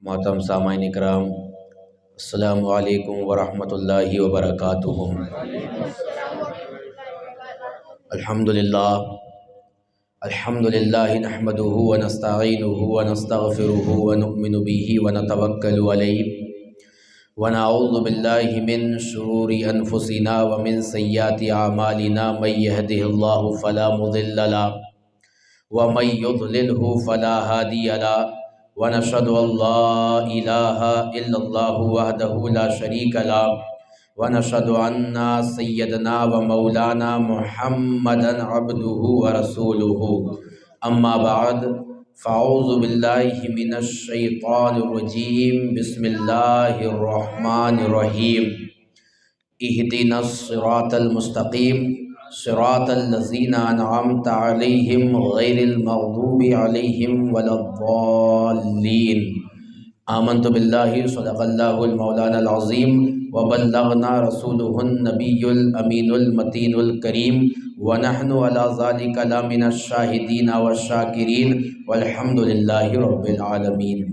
محترم سامعین اکرام، السلام علیکم ورحمۃ اللہ وبرکاتہ۔ الحمدللہ نحمدہ ونستعینہ ونستغفرہ ونؤمن بہ ونتوکل علیہ ونعوذ باللہ من شرور انفسنا ومن سیئات اعمالنا، من یہدہ اللہ فلا مضل لہ ومن یضللہ فلا ہادی لہ، ونشهد ان لا الہ الا اللہ وحدہ لا شریک لہ، ونشهد ان سیدنا و مولانا محمدا عبدہ ورسولہ، اما بعد فاعوذ باللہ من الشیطان الرجیم، بسم اللہ الرحمن الرحیم۔ اہدنا الصراط المستقیم صراط الذین انعمت علیہم غیر المغضوب علیہم ولا الضالین۔ آمنت باللہ صدق اللہ المولانا العظیم وبلغنا رسولہ النبی الامین المتین الکریم، ونحن علی ذلک لمن الشاہدین والشاکرین والحمد للہ رب العالمین۔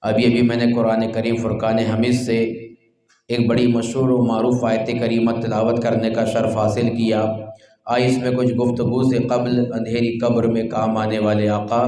ابھی میں نے قرآن کریم فرقان حمید سے ایک بڑی مشہور و معروف آیت کریمہ تلاوت کرنے کا شرف حاصل کیا۔ آئی اس میں کچھ گفتگو سے قبل اندھیری قبر میں کام آنے والے آقا،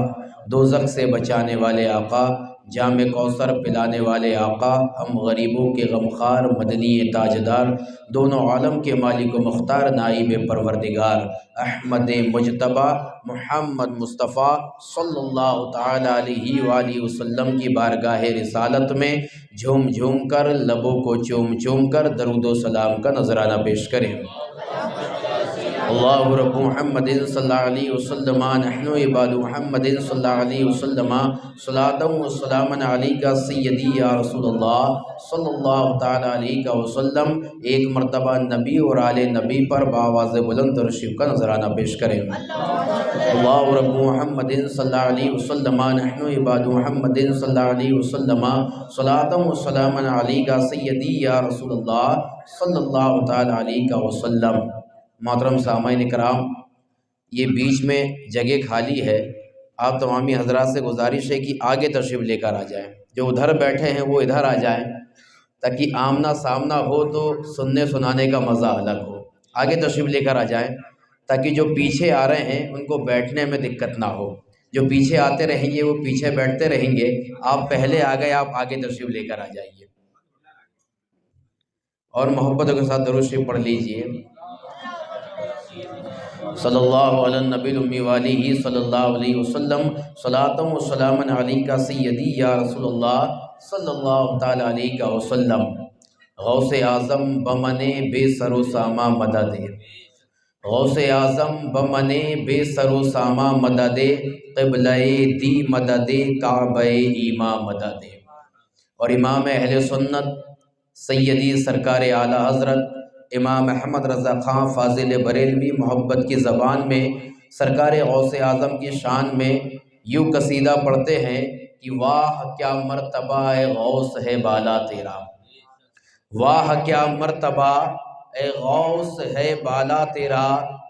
دوزخ سے بچانے والے آقا، جام کوثر پلانے والے آقا، ہم غریبوں کے غمخوار مدنی تاجدار، دونوں عالم کے مالک و مختار نائب پروردگار احمد مجتبیٰ محمد مصطفیٰ صلی اللہ تعالی علیہ وآلہ وسلم کی بارگاہ رسالت میں جھوم جھوم کر، لبوں کو چوم چوم کر درود و سلام کا نذرانہ پیش کریں۔ اللہ رب محمد صلی اللہ علیہ وسلم، نحن عباد محمد صلی اللہ علیہ وسلم، صلاۃ و سلام علیکہ سیدی یا رسول اللہ صلی اللہ تعالی علیہ وسلم۔ ایک مرتبہ نبی اور آل نبی پر بآواز بلند تشریف کا نذرانہ پیش کریں۔ اللہ رب محمد صلی اللہ علیہ وسلم، نحن عباد محمد صلی اللہ علیہ وسلم، صلاۃ و سلام علیکہ سیدی یا رسول اللہ صلی اللہ تعالی علیہ وسلم۔ محترم سامعین اکرام، یہ بیچ میں جگہ خالی ہے، آپ تمامی حضرات سے گزارش ہے کہ آگے تشریف لے کر آ جائیں، جو ادھر بیٹھے ہیں وہ ادھر آ جائیں تاکہ آمنا سامنا ہو تو سننے سنانے کا مزہ الگ ہو۔ آگے تشریف لے کر آ جائیں تاکہ جو پیچھے آ رہے ہیں ان کو بیٹھنے میں دقت نہ ہو، جو پیچھے آتے رہیں گے وہ پیچھے بیٹھتے رہیں گے، آپ پہلے آ گئے، آپ آگے تشریف لے کر آ جائیے اور محبتوں کے ساتھ درود شریف پڑھ لیجئے۔ صلی اللہ علی النبی الامی والہ صلی اللہ علیہ وسلم، صلاۃ و سلام علیکہ سیدی یا رسول اللہ صلی اللہ تعالی علیہ وسلم۔ غوث اعظم بمنے بے سر و ساما مدد، غوث اعظم بمنے بے سر و ساما مدد، قبلہ دی مدد کعبہ ایما مدد۔ اور امام اہل سنت سیدی سرکار اعلیٰ حضرت امام احمد رضا خان فاضل بریلوی محبت کی زبان میں سرکار غوث اعظم کی شان میں یوں قصیدہ پڑھتے ہیں کہ واہ کیا مرتبہ اے غوث ہے بالا تیرا، واہ کیا مرتبہ اے غوث ہے بالا تیرا،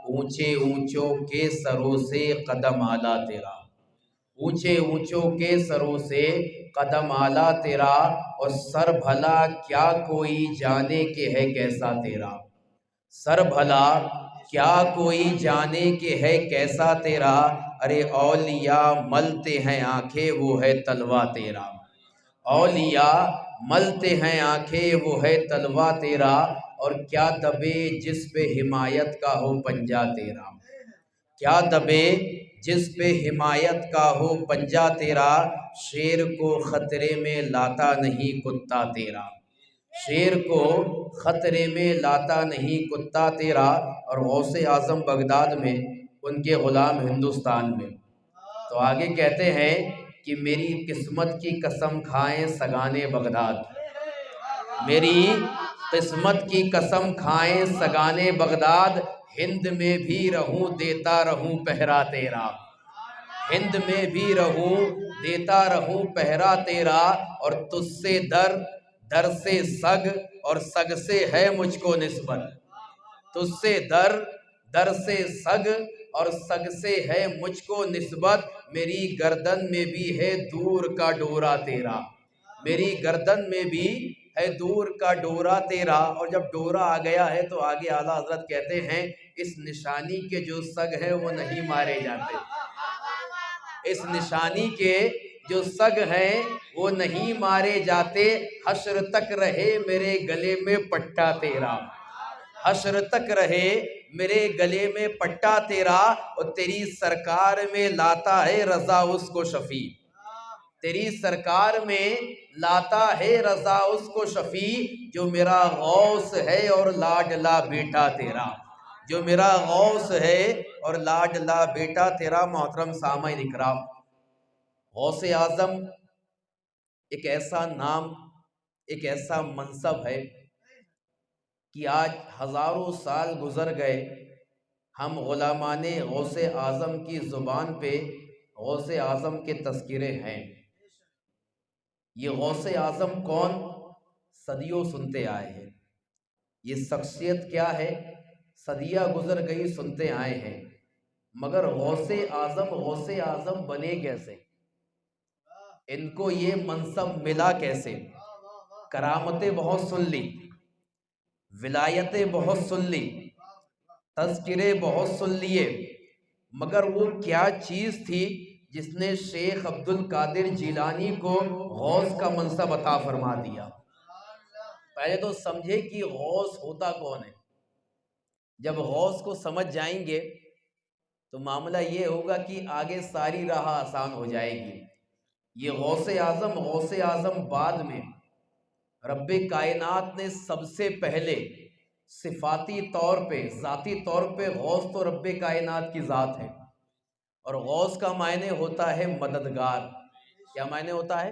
اونچے اونچوں کے سروں سے قدم اعلیٰ تیرا، اونچے اونچوں کے سروں سے قدم اعلیٰ تیرا، اور سر بھلا کیا کوئی جانے کہ ہے کیسا تیرا، سر بھلا کیا کوئی جانے کہ ہے کیسا تیرا، ارے اولیاء ملتے ہیں آنکھیں وہ ہے تلوہ تیرا، اولیاء ملتے ہیں آنکھیں وہ ہے تلوہ تیرا، اور کیا دبے جس پہ حمایت کا ہو پنجہ تیرا، کیا دبے جس پہ حمایت کا ہو پنجہ تیرا، شیر کو خطرے میں لاتا نہیں کتا تیرا، شیر کو خطرے میں لاتا نہیں کتا تیرا۔ اور غوث اعظم بغداد میں، ان کے غلام ہندوستان میں، تو آگے کہتے ہیں کہ میری قسمت کی قسم کھائیں سگانے بغداد، میری قسمت کی قسم کھائیں سگانے بغداد، ہند میں بھی رہوں دیتا رہوں پہرا تیرا، ہند میں بھی رہوں دیتا رہوں پہرا تیرا، اور تجھ سے در در سے سگ اور سگ سے ہے مجھ کو نسبت، تجھ سے در در سے سگ اور سگ سے ہے مجھ کو نسبت، میری گردن میں بھی ہے دور کا ڈورا تیرا، میری گردن میں بھی ہے دور کا ڈورا تیرا۔ اور جب ڈورا آ گیا ہے تو آگے اعلیٰ حضرت کہتے ہیں اس نشانی کے جو سگ ہیں وہ نہیں مارے جاتے، اس نشانی کے جو سگ ہیں وہ نہیں مارے جاتے، حشر تک رہے میرے گلے میں پٹا تیرا، حشر تک رہے میرے گلے میں پٹا تیرا، اور تیری سرکار میں لاتا ہے رضا اس کو شفیع، تیری سرکار میں لاتا ہے رضا اس کو شفیع، جو میرا غوث ہے اور لاڈلا بیٹا تیرا، جو میرا غوث ہے اور لاڈلا بیٹا تیرا۔ محترم سامعین اکرام، غوث اعظم ایک ایسا نام، ایک ایسا منصب ہے کہ آج ہزاروں سال گزر گئے، ہم غلامان غوث اعظم کی زبان پہ غوث اعظم کے تذکرے ہیں۔ یہ غوث اعظم کون؟ صدیوں سنتے آئے ہیں، یہ شخصیت کیا ہے؟ صدیاں گزر گئی سنتے آئے ہیں، مگر غوث اعظم بنے کیسے؟ ان کو یہ منصب ملا کیسے؟ کرامتیں بہت سن لی، ولایتیں بہت سن لی، تذکرے بہت سن لیے، مگر وہ کیا چیز تھی جس نے شیخ عبد القادر جیلانی کو غوث کا منصب عطا فرما دیا؟ پہلے تو سمجھے کہ غوث ہوتا کون ہے۔ جب غوث کو سمجھ جائیں گے تو معاملہ یہ ہوگا کہ آگے ساری راہ آسان ہو جائے گی۔ یہ غوث اعظم بعد میں رب کائنات نے سب سے پہلے صفاتی طور پہ، ذاتی طور پہ غوث تو رب کائنات کی ذات ہے، اور غوث کا معنی ہوتا ہے مددگار۔ کیا معنی ہوتا ہے؟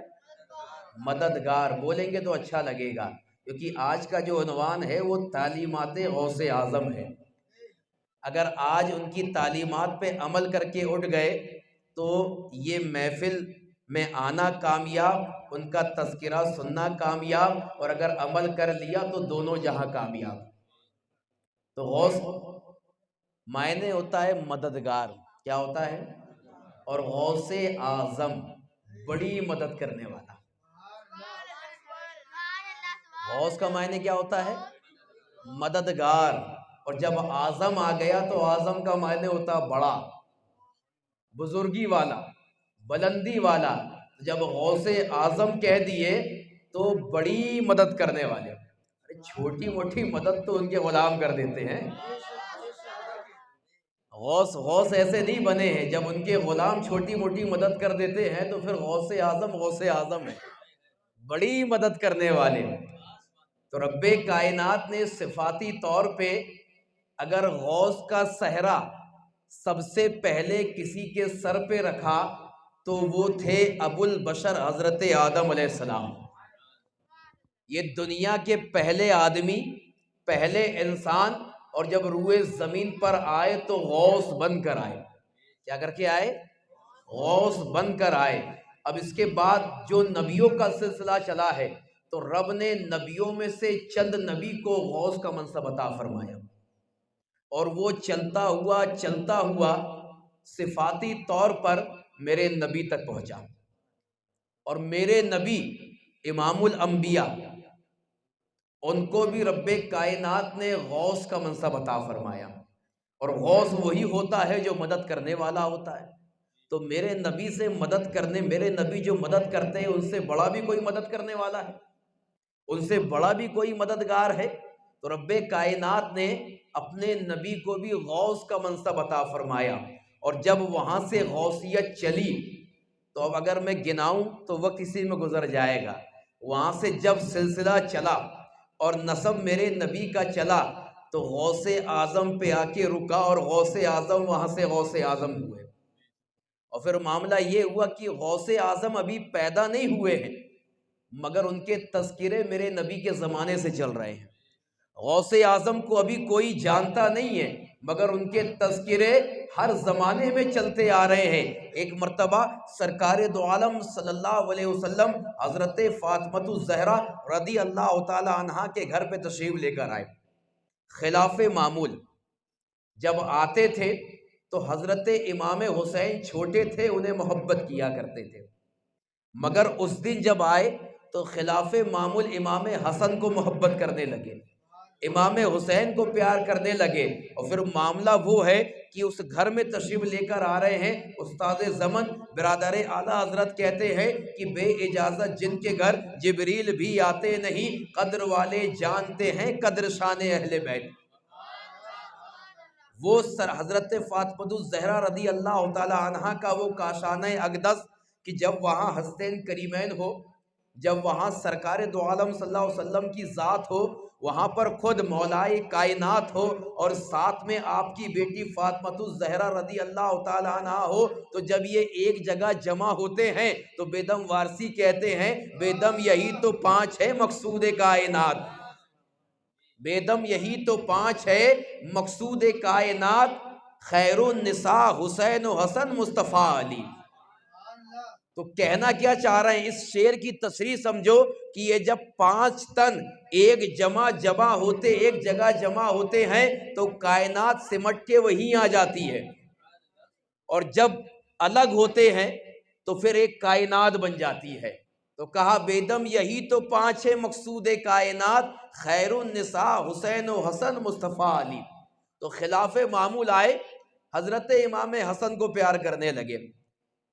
مددگار۔ بولیں گے تو اچھا لگے گا، کیونکہ آج کا جو عنوان ہے وہ تعلیمات غوث اعظم ہے۔ اگر آج ان کی تعلیمات پہ عمل کر کے اٹھ گئے تو یہ محفل میں آنا کامیاب، ان کا تذکرہ سننا کامیاب، اور اگر عمل کر لیا تو دونوں جہاں کامیاب۔ تو غوث معنی ہوتا ہے مددگار۔ کیا ہوتا ہے؟ اور غوث اعظم بڑی مدد کرنے والا۔ غوث کا معنی کیا ہوتا ہے؟ مددگار، اور جب اعظم آ گیا تو اعظم کا معنی ہوتا بڑا، بزرگی والا، بلندی والا۔ جب غوث اعظم کہہ دیے تو بڑی مدد کرنے والے۔ چھوٹی موٹی مدد تو ان کے غلام کر دیتے ہیں۔ غوث ایسے نہیں بنے ہیں، جب ان کے غلام چھوٹی موٹی مدد کر دیتے ہیں تو پھر غوث اعظم ہے، بڑی مدد کرنے والے۔ تو رب کائنات نے صفاتی طور پہ اگر غوث کا صحرا سب سے پہلے کسی کے سر پہ رکھا تو وہ تھے ابو البشر حضرت آدم علیہ السلام۔ یہ دنیا کے پہلے آدمی، پہلے انسان، اور جب روئے زمین پر آئے تو غوث بن کر آئے۔ کیا کر کے آئے؟ غوث بن کر آئے۔ اب اس کے بعد جو نبیوں کا سلسلہ چلا ہے تو رب نے نبیوں میں سے چند نبی کو غوث کا منصب عطا فرمایا، اور وہ چلتا ہوا صفاتی طور پر میرے نبی تک پہنچا، اور میرے نبی امام الانبیاء، ان کو بھی رب کائنات نے غوث کا منصب عطا فرمایا، اور غوث وہی ہوتا ہے جو مدد کرنے والا ہوتا ہے۔ تو میرے نبی سے مدد کرنے، میرے نبی جو مدد کرتے ہیں ان سے بڑا بھی کوئی مدد کرنے والا ہے، ان سے بڑا بھی کوئی مددگار ہے۔ تو رب کائنات نے اپنے نبی کو بھی غوث کا منصب عطا فرمایا، اور جب وہاں سے غوثیت چلی تو اب اگر میں گناؤں تو وقت اسی میں گزر جائے گا۔ وہاں سے جب سلسلہ چلا اور نسب میرے نبی کا چلا تو غوث اعظم پہ آ کے رکا، اور غوث اعظم وہاں سے غوث اعظم ہوئے۔ اور پھر معاملہ یہ ہوا کہ غوث اعظم ابھی پیدا نہیں ہوئے ہیں، مگر ان کے تذکرے میرے نبی کے زمانے سے چل رہے ہیں۔ غوث اعظم کو ابھی کوئی جانتا نہیں ہے، مگر ان کے تذکرے ہر زمانے میں چلتے آ رہے ہیں۔ ایک مرتبہ سرکار دو عالم صلی اللہ علیہ وسلم حضرت فاطمۃ الزہرا رضی اللہ تعالی عنہا کے گھر پہ تشریف لے کر آئے۔ خلاف معمول جب آتے تھے تو حضرت امام حسین چھوٹے تھے، انہیں محبت کیا کرتے تھے، مگر اس دن جب آئے تو خلاف معمول امام حسن کو محبت کرنے لگے، امام حسین کو پیار کرنے لگے۔ اور پھر معاملہ وہ ہے کہ اس گھر میں تشریف لے کر آ رہے ہیں استاد زمن برادر اعلیٰ حضرت کہتے ہیں کہ بے اجازت جن کے گھر جبریل بھی آتے نہیں، قدر والے جانتے ہیں قدر شان اہل بیت۔ وہ حضرت فاطمہ الزہرا رضی اللہ تعالی عنہا کا وہ کاشانہ اقدس کہ جب وہاں حسنین کریمین ہو، جب وہاں سرکار دو عالم صلی اللہ علیہ وسلم کی ذات ہو، وہاں پر خود مولائے کائنات ہو، اور ساتھ میں آپ کی بیٹی فاطمہ الزہرا رضی اللہ تعالی عنہا ہو، تو جب یہ ایک جگہ جمع ہوتے ہیں تو بیدم وارسی کہتے ہیں بیدم یہی تو پانچ ہے مقصود کائنات، بیدم یہی تو پانچ ہے مقصود کائنات، خیر النساء حسین و حسن مصطفیٰ علی۔ تو کہنا کیا چاہ رہے ہیں، اس شعر کی تشریح سمجھو کہ یہ جب پانچ تن ایک جمع ہوتے، ایک جگہ جمع ہوتے ہیں تو کائنات سمٹ کے وہیں آ جاتی ہے، اور جب الگ ہوتے ہیں تو پھر ایک کائنات بن جاتی ہے۔ تو کہا بیدم یہی تو پانچ ہے مقصود کائنات، خیر النساء حسین و حسن مصطفیٰ علی۔ تو خلاف معمول آئے، حضرت امام حسن کو پیار کرنے لگے۔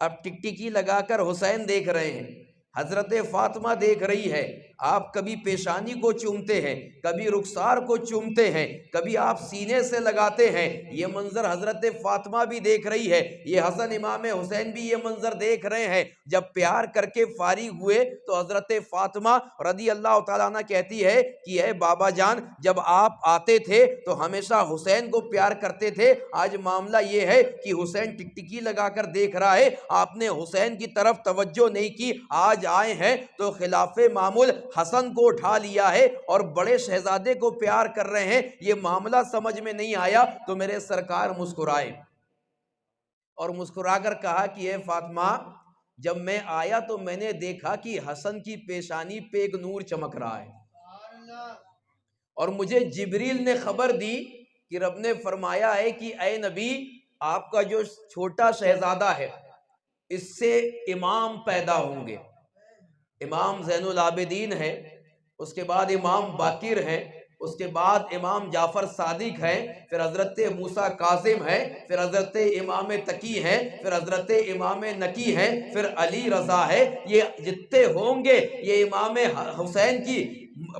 اب ٹکٹکی لگا کر حسین دیکھ رہے ہیں، حضرت فاطمہ دیکھ رہی ہے، آپ کبھی پیشانی کو چومتے ہیں، کبھی رخسار کو چومتے ہیں، کبھی آپ سینے سے لگاتے ہیں، یہ منظر حضرت فاطمہ بھی دیکھ رہی ہے، یہ حسن امام حسین بھی یہ منظر دیکھ رہے ہیں۔ جب پیار کر کے فارغ ہوئے تو حضرت فاطمہ رضی اللہ تعالیٰ عنہ کہتی ہے کہ اے بابا جان، جب آپ آتے تھے تو ہمیشہ حسین کو پیار کرتے تھے، آج معاملہ یہ ہے کہ حسین ٹکٹکی لگا کر دیکھ رہا ہے، آپ نے حسین کی طرف توجہ نہیں کی، آج آئے ہیں تو خلاف معمول حسن کو اٹھا لیا ہے اور بڑے شہزادے کو پیار کر رہے ہیں، یہ معاملہ سمجھ میں نہیں آیا۔ تو میرے سرکار مسکرائے اور مسکرا کر کہا کہ اے فاطمہ، جب میں آیا تو میں نے دیکھا کہ حسن کی پیشانی پہ ایک نور چمک رہا ہے، اور مجھے جبریل نے خبر دی کہ رب نے فرمایا ہے کہ اے نبی، آپ کا جو چھوٹا شہزادہ ہے اس سے امام پیدا ہوں گے، امام زین العابدین ہے، اس کے بعد امام باقر ہے، اس کے بعد امام جعفر صادق ہے، پھر حضرت موسیٰ کاظم ہے، پھر حضرت امام تقی ہے، پھر حضرت امام نقی ہے، پھر علی رضا ہے، یہ جتنے ہوں گے یہ امام حسین کی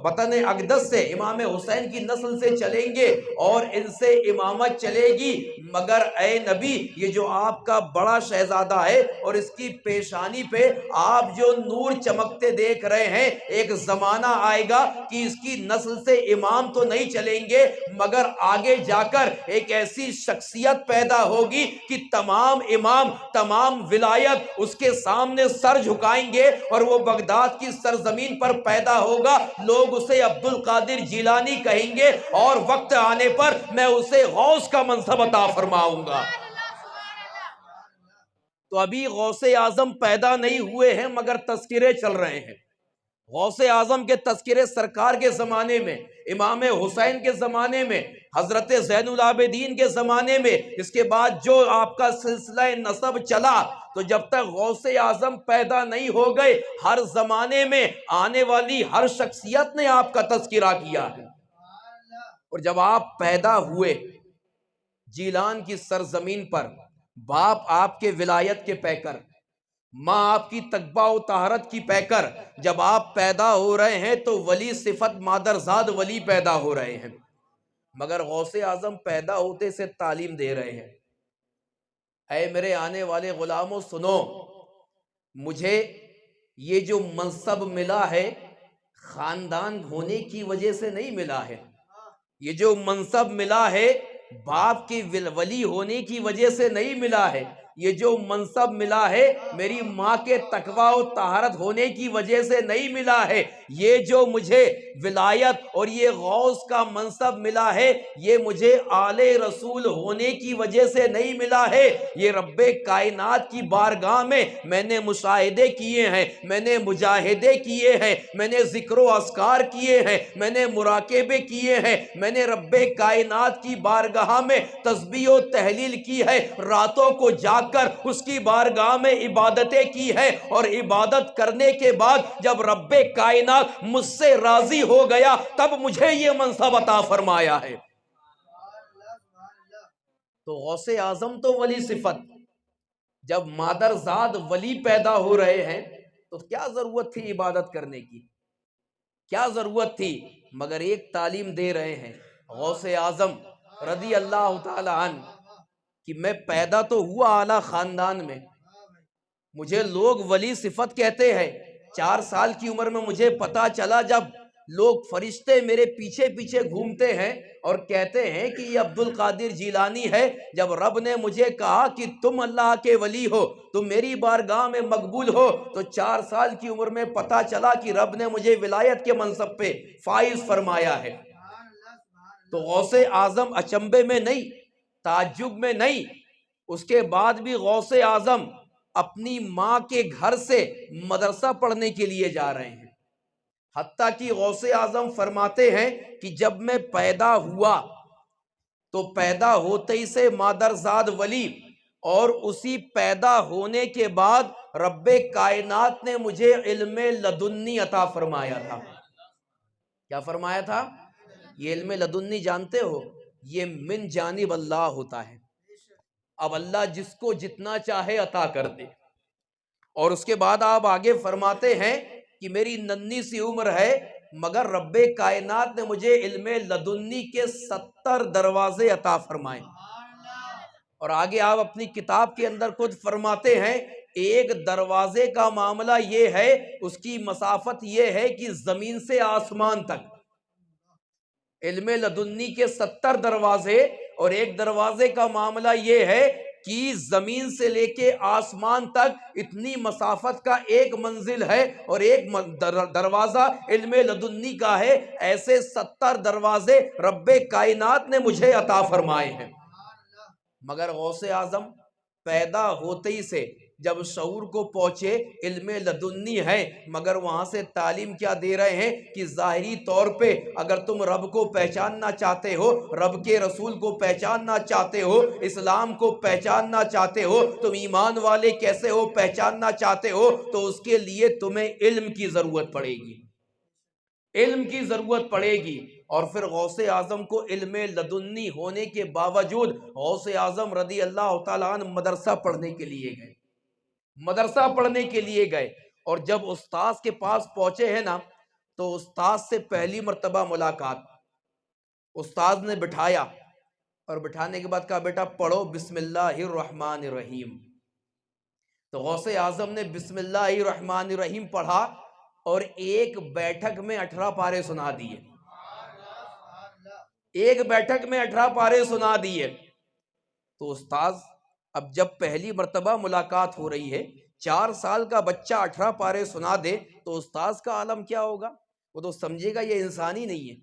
وطن اقدس سے، امام حسین کی نسل سے چلیں گے اور ان سے امامت چلے گی، مگر اے نبی یہ جو آپ کا بڑا شہزادہ ہے اور اس کی پیشانی پہ آپ جو نور چمکتے دیکھ رہے ہیں، ایک زمانہ آئے گا کہ اس کی نسل سے امام تو نہیں چلیں گے، مگر آگے جا کر ایک ایسی شخصیت پیدا ہوگی کہ تمام امام، تمام ولایت اس کے سامنے سر جھکائیں گے، اور وہ بغداد کی سرزمین پر پیدا ہوگا، لوگ اسے عبد القادر جیلانی کہیں گے، اور وقت آنے پر میں اسے غوث کا منصب عطا فرماؤں گا۔ تو ابھی غوث اعظم پیدا نہیں ہوئے ہیں مگر تذکرے چل رہے ہیں۔ غوث اعظم کے تذکرے سرکار کے زمانے میں، امام حسین کے زمانے میں، حضرت زین العابدین کے زمانے میں، اس کے بعد جو آپ کا سلسلہ نسب چلا، تو جب تک غوث اعظم پیدا نہیں ہو گئے، ہر زمانے میں آنے والی ہر شخصیت نے آپ کا تذکرہ کیا ہے۔ اور جب آپ پیدا ہوئے جیلان کی سرزمین پر، باپ آپ کے ولایت کے پیکر، ماں آپ کی تقبہ و طہارت کی پیکر، جب آپ پیدا ہو رہے ہیں تو ولی صفت مادرزاد ولی پیدا ہو رہے ہیں، مگر غوث اعظم پیدا ہوتے سے تعلیم دے رہے ہیں، اے میرے آنے والے غلاموں سنو، مجھے یہ جو منصب ملا ہے خاندان ہونے کی وجہ سے نہیں ملا ہے، یہ جو منصب ملا ہے باپ کی ولی ہونے کی وجہ سے نہیں ملا ہے، یہ جو منصب ملا ہے میری ماں کے تقوی و طہارت ہونے کی وجہ سے نہیں ملا ہے، یہ جو مجھے ولایت اور یہ غوث کا منصب ملا ہے یہ مجھے آل رسول ہونے کی وجہ سے نہیں ملا ہے، یہ رب کائنات کی بارگاہ میں نے مشاہدے کیے ہیں، میں نے مجاہدے کیے ہیں، میں نے ذکر و اذکار کیے ہیں، میں نے مراقبے کیے ہیں، میں نے رب کائنات کی بارگاہ میں تسبیح و تحلیل کی ہے، راتوں کو جاگ کر اس کی بارگاہ میں عبادتیں کی ہے، اور عبادت کرنے کے بعد جب رب کائنات مجھ سے راضی ہو گیا تب مجھے یہ منصب عطا فرمایا ہے۔ تو غوث اعظم تو ولی صفت، جب مادر زاد ولی پیدا ہو رہے ہیں تو کیا ضرورت تھی عبادت کرنے کی، کیا ضرورت تھی؟ مگر ایک تعلیم دے رہے ہیں غوث اعظم رضی اللہ تعالی عنہ کہ میں پیدا تو ہوا اعلیٰ خاندان میں، مجھے لوگ ولی صفت کہتے ہیں، 4 سال کی عمر میں مجھے پتا چلا جب لوگ فرشتے میرے پیچھے پیچھے گھومتے ہیں اور کہتے ہیں کہ یہ عبد القادر جیلانی ہے، جب رب نے مجھے کہا کہ تم اللہ کے ولی ہو، تم میری بارگاہ میں مقبول ہو، تو 4 سال کی عمر میں پتا چلا کہ رب نے مجھے ولایت کے منصب پہ فائز فرمایا ہے۔ تو غوث اعظم اچنبے میں نہیں، تعجب میں نہیں، اس کے بعد بھی غوث اعظم اپنی ماں کے گھر سے مدرسہ پڑھنے کے لیے جا رہے ہیں، حتیٰ کہ غوث اعظم فرماتے ہیں کہ جب میں پیدا ہوا تو پیدا ہوتے ہی سے مادر زاد ولی، اور اسی پیدا ہونے کے بعد رب کائنات نے مجھے علم لدنی عطا فرمایا تھا۔ کیا فرمایا تھا؟ یہ علم لدنی جانتے ہو، یہ من جانب اللہ ہوتا ہے، اب اللہ جس کو جتنا چاہے عطا کر دے۔ اور اس کے بعد آپ آگے فرماتے ہیں کہ میری ننھی سی عمر ہے مگر رب کائنات نے مجھے علم لدنی کے 70 دروازے عطا فرمائے، اور آگے آپ اپنی کتاب کے اندر خود فرماتے ہیں ایک دروازے کا معاملہ یہ ہے، اس کی مسافت یہ ہے کہ زمین سے آسمان تک، علم لدنی کے 70 دروازے، اور ایک دروازے کا معاملہ یہ ہے کہ زمین سے لے کے آسمان تک اتنی مسافت کا ایک منزل ہے، اور ایک دروازہ علم لدنی کا ہے، ایسے 70 دروازے رب کائنات نے مجھے عطا فرمائے ہیں۔ مگر غوث اعظم پیدا ہوتے ہی سے جب شعور کو پہنچے علم لدنی ہے، مگر وہاں سے تعلیم کیا دے رہے ہیں کہ ظاہری طور پہ اگر تم رب کو پہچاننا چاہتے ہو، رب کے رسول کو پہچاننا چاہتے ہو، اسلام کو پہچاننا چاہتے ہو، تم ایمان والے کیسے ہو پہچاننا چاہتے ہو، تو اس کے لیے تمہیں علم کی ضرورت پڑے گی، علم کی ضرورت پڑے گی۔ اور پھر غوث اعظم کو علم لدنی ہونے کے باوجود غوث اعظم رضی اللہ تعالیٰ عنہ مدرسہ پڑھنے کے لیے گئے، مدرسہ پڑھنے کے لیے گئے، اور جب استاذ کے پاس پہنچے ہیں نا تو استاذ سے پہلی مرتبہ ملاقات، استاذ نے بٹھایا اور بٹھانے کے بعد کہا بیٹا پڑھو بسم اللہ الرحمن الرحیم، تو غوث اعظم نے بسم اللہ الرحمن الرحیم پڑھا اور ایک بیٹھک میں 18 پارے سنا دیے، ایک بیٹھک میں 18 پارے سنا دیے۔ تو استاذ اب جب پہلی مرتبہ ملاقات ہو رہی ہے، 4 سال کا بچہ 18 پارے سنا دے تو استاذ کا عالم کیا ہوگا؟ وہ تو سمجھے گا یہ انسان ہی نہیں ہے،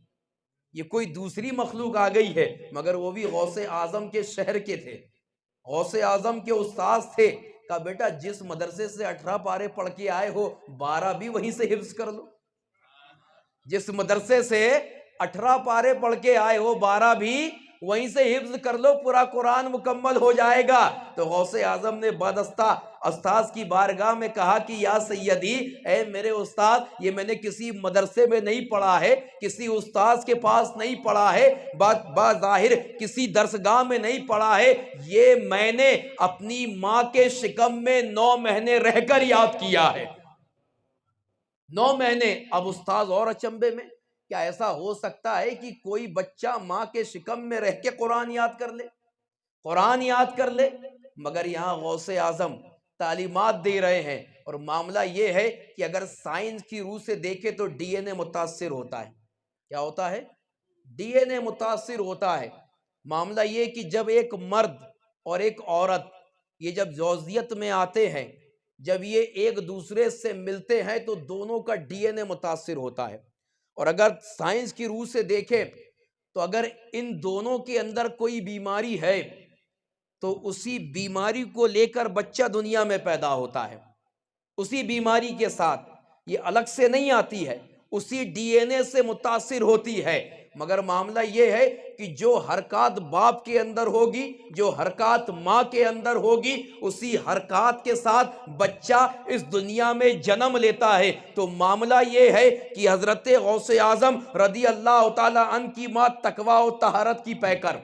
یہ کوئی دوسری مخلوق آ گئی ہے، مگر وہ بھی غوث اعظم کے شہر کے تھے، غوث اعظم کے استاذ تھے۔ کہا بیٹا جس مدرسے سے 18 پارے پڑھ کے آئے ہو 12 بھی وہیں سے حفظ کر لو، جس مدرسے سے 18 پارے پڑھ کے آئے ہو 12 بھی وہیں سے حفظ کر لو، پورا قرآن مکمل ہو جائے گا۔ تو غوث اعظم نے بدستہ استاذ کی بارگاہ میں کہا کہ یا سیدی، اے میرے استاد، یہ میں نے کسی مدرسے میں نہیں پڑھا ہے، کسی استاذ کے پاس نہیں پڑھا ہے، بظاہر کسی درسگاہ میں نہیں پڑھا ہے، یہ میں نے اپنی ماں کے شکم میں 9 مہینے رہ کر یاد کیا ہے، 9 مہینے۔ اب استاذ اور اچنبے میں، کیا ایسا ہو سکتا ہے کہ کوئی بچہ ماں کے شکم میں رہ کے قرآن یاد کر لے، قرآن یاد کر لے؟ مگر یہاں غوث اعظم تعلیمات دے رہے ہیں، اور معاملہ یہ ہے کہ اگر سائنس کی روح سے دیکھے تو ڈی این اے متاثر ہوتا ہے۔ کیا ہوتا ہے؟ ڈی این اے متاثر ہوتا ہے۔ معاملہ یہ کہ جب ایک مرد اور ایک عورت یہ جب زوجیت میں آتے ہیں، جب یہ ایک دوسرے سے ملتے ہیں تو دونوں کا ڈی این اے متاثر ہوتا ہے. اور اگر سائنس کی روح سے دیکھیں تو اگر ان دونوں کے اندر کوئی بیماری ہے تو اسی بیماری کو لے کر بچہ دنیا میں پیدا ہوتا ہے. اسی بیماری کے ساتھ، یہ الگ سے نہیں آتی ہے، اسی ڈی این اے سے متاثر ہوتی ہے. مگر معاملہ یہ ہے کہ جو حرکات باپ کے اندر ہوگی، جو حرکات ماں کے اندر ہوگی، اسی حرکات کے ساتھ بچہ اس دنیا میں جنم لیتا ہے. تو معاملہ یہ ہے کہ حضرت غوث اعظم رضی اللہ تعالی عنہ کی ماں تقویٰ و طہارت کی پیکر،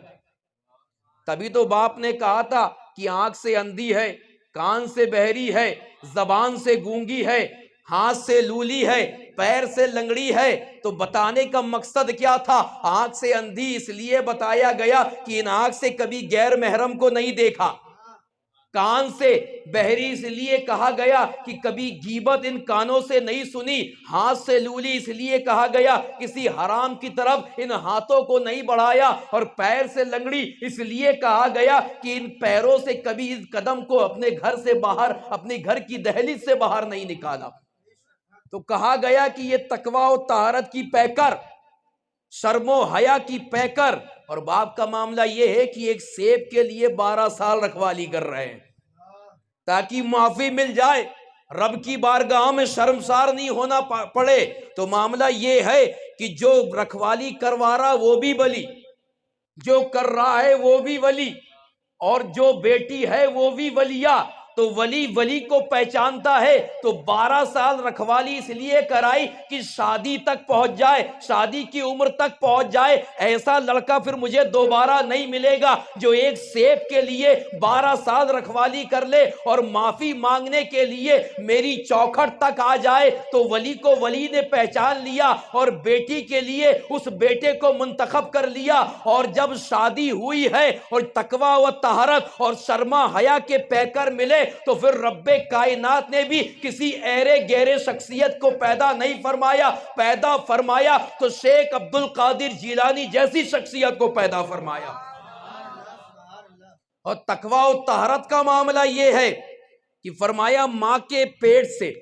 تبھی تو باپ نے کہا تھا کہ آنکھ سے اندھی ہے، کان سے بہری ہے، زبان سے گونگی ہے، ہاتھ سے لولی ہے، پیر سے لنگڑی ہے. تو بتانے کا مقصد کیا تھا؟ آنکھ سے اندھی اس لیے بتایا گیا کہ ان آنکھ سے کبھی غیر محرم کو نہیں دیکھا. کان سے بہری اس لیے کہا گیا کہ کبھی غیبت ان کانوں سے نہیں سنی. ہاتھ سے لولی اس لیے کہا گیا کسی حرام کی طرف ان ہاتھوں کو نہیں بڑھایا. اور پیر سے لنگڑی اس لیے کہا گیا کہ ان پیروں سے کبھی اس قدم کو اپنے گھر سے باہر، اپنے گھر کی دہلیز سے باہر نہیں نکالا. تو کہا گیا کہ یہ تقویٰ و طہارت کی پیکر، شرم و حیا کی پیکر. اور باپ کا معاملہ یہ ہے کہ ایک سیب کے لیے 12 سال رکھوالی کر رہے ہیں تاکہ معافی مل جائے، رب کی بارگاہ میں شرمسار نہیں ہونا پڑے. تو معاملہ یہ ہے کہ جو رکھوالی کروا رہا وہ بھی ولی، جو کر رہا ہے وہ بھی ولی، اور جو بیٹی ہے وہ بھی ولیہ. تو ولی ولی کو پہچانتا ہے. تو 12 سال رکھوالی اس لیے کرائی کہ شادی تک پہنچ جائے، شادی کی عمر تک پہنچ جائے. ایسا لڑکا پھر مجھے دوبارہ نہیں ملے گا جو ایک سیب کے لیے 12 سال رکھوالی کر لے اور معافی مانگنے کے لیے میری چوکھٹ تک آ جائے. تو ولی کو ولی نے پہچان لیا اور بیٹی کے لیے اس بیٹے کو منتخب کر لیا. اور جب شادی ہوئی ہے اور تقویٰ و طہارت اور شرما حیا کے پیکر ملے تو پھر رب کائنات نے بھی کسی ایرے گہرے شخصیت کو پیدا نہیں فرمایا، پیدا فرمایا تو شیخ عبد القادر جیلانی جیسی شخصیت کو پیدا فرمایا. اور تقویٰ و طہارت کا معاملہ یہ ہے کہ فرمایا ماں کے پیٹ سے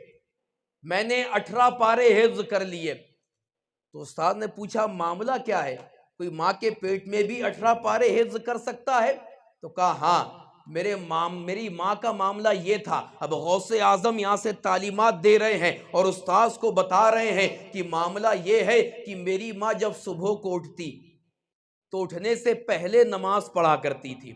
میں نے 18 پارے حفظ کر لیے. تو استاد نے پوچھا معاملہ کیا ہے؟ کوئی ماں کے پیٹ میں بھی 18 پارے حفظ کر سکتا ہے؟ تو کہا ہاں، میری ماں کا معاملہ یہ تھا. اب غوث اعظم یہاں سے تعلیمات دے رہے ہیں اور استاذ کو بتا رہے ہیں کہ معاملہ یہ ہے کہ میری ماں جب صبح کو اٹھتی تو اٹھنے سے پہلے نماز پڑھا کرتی تھی،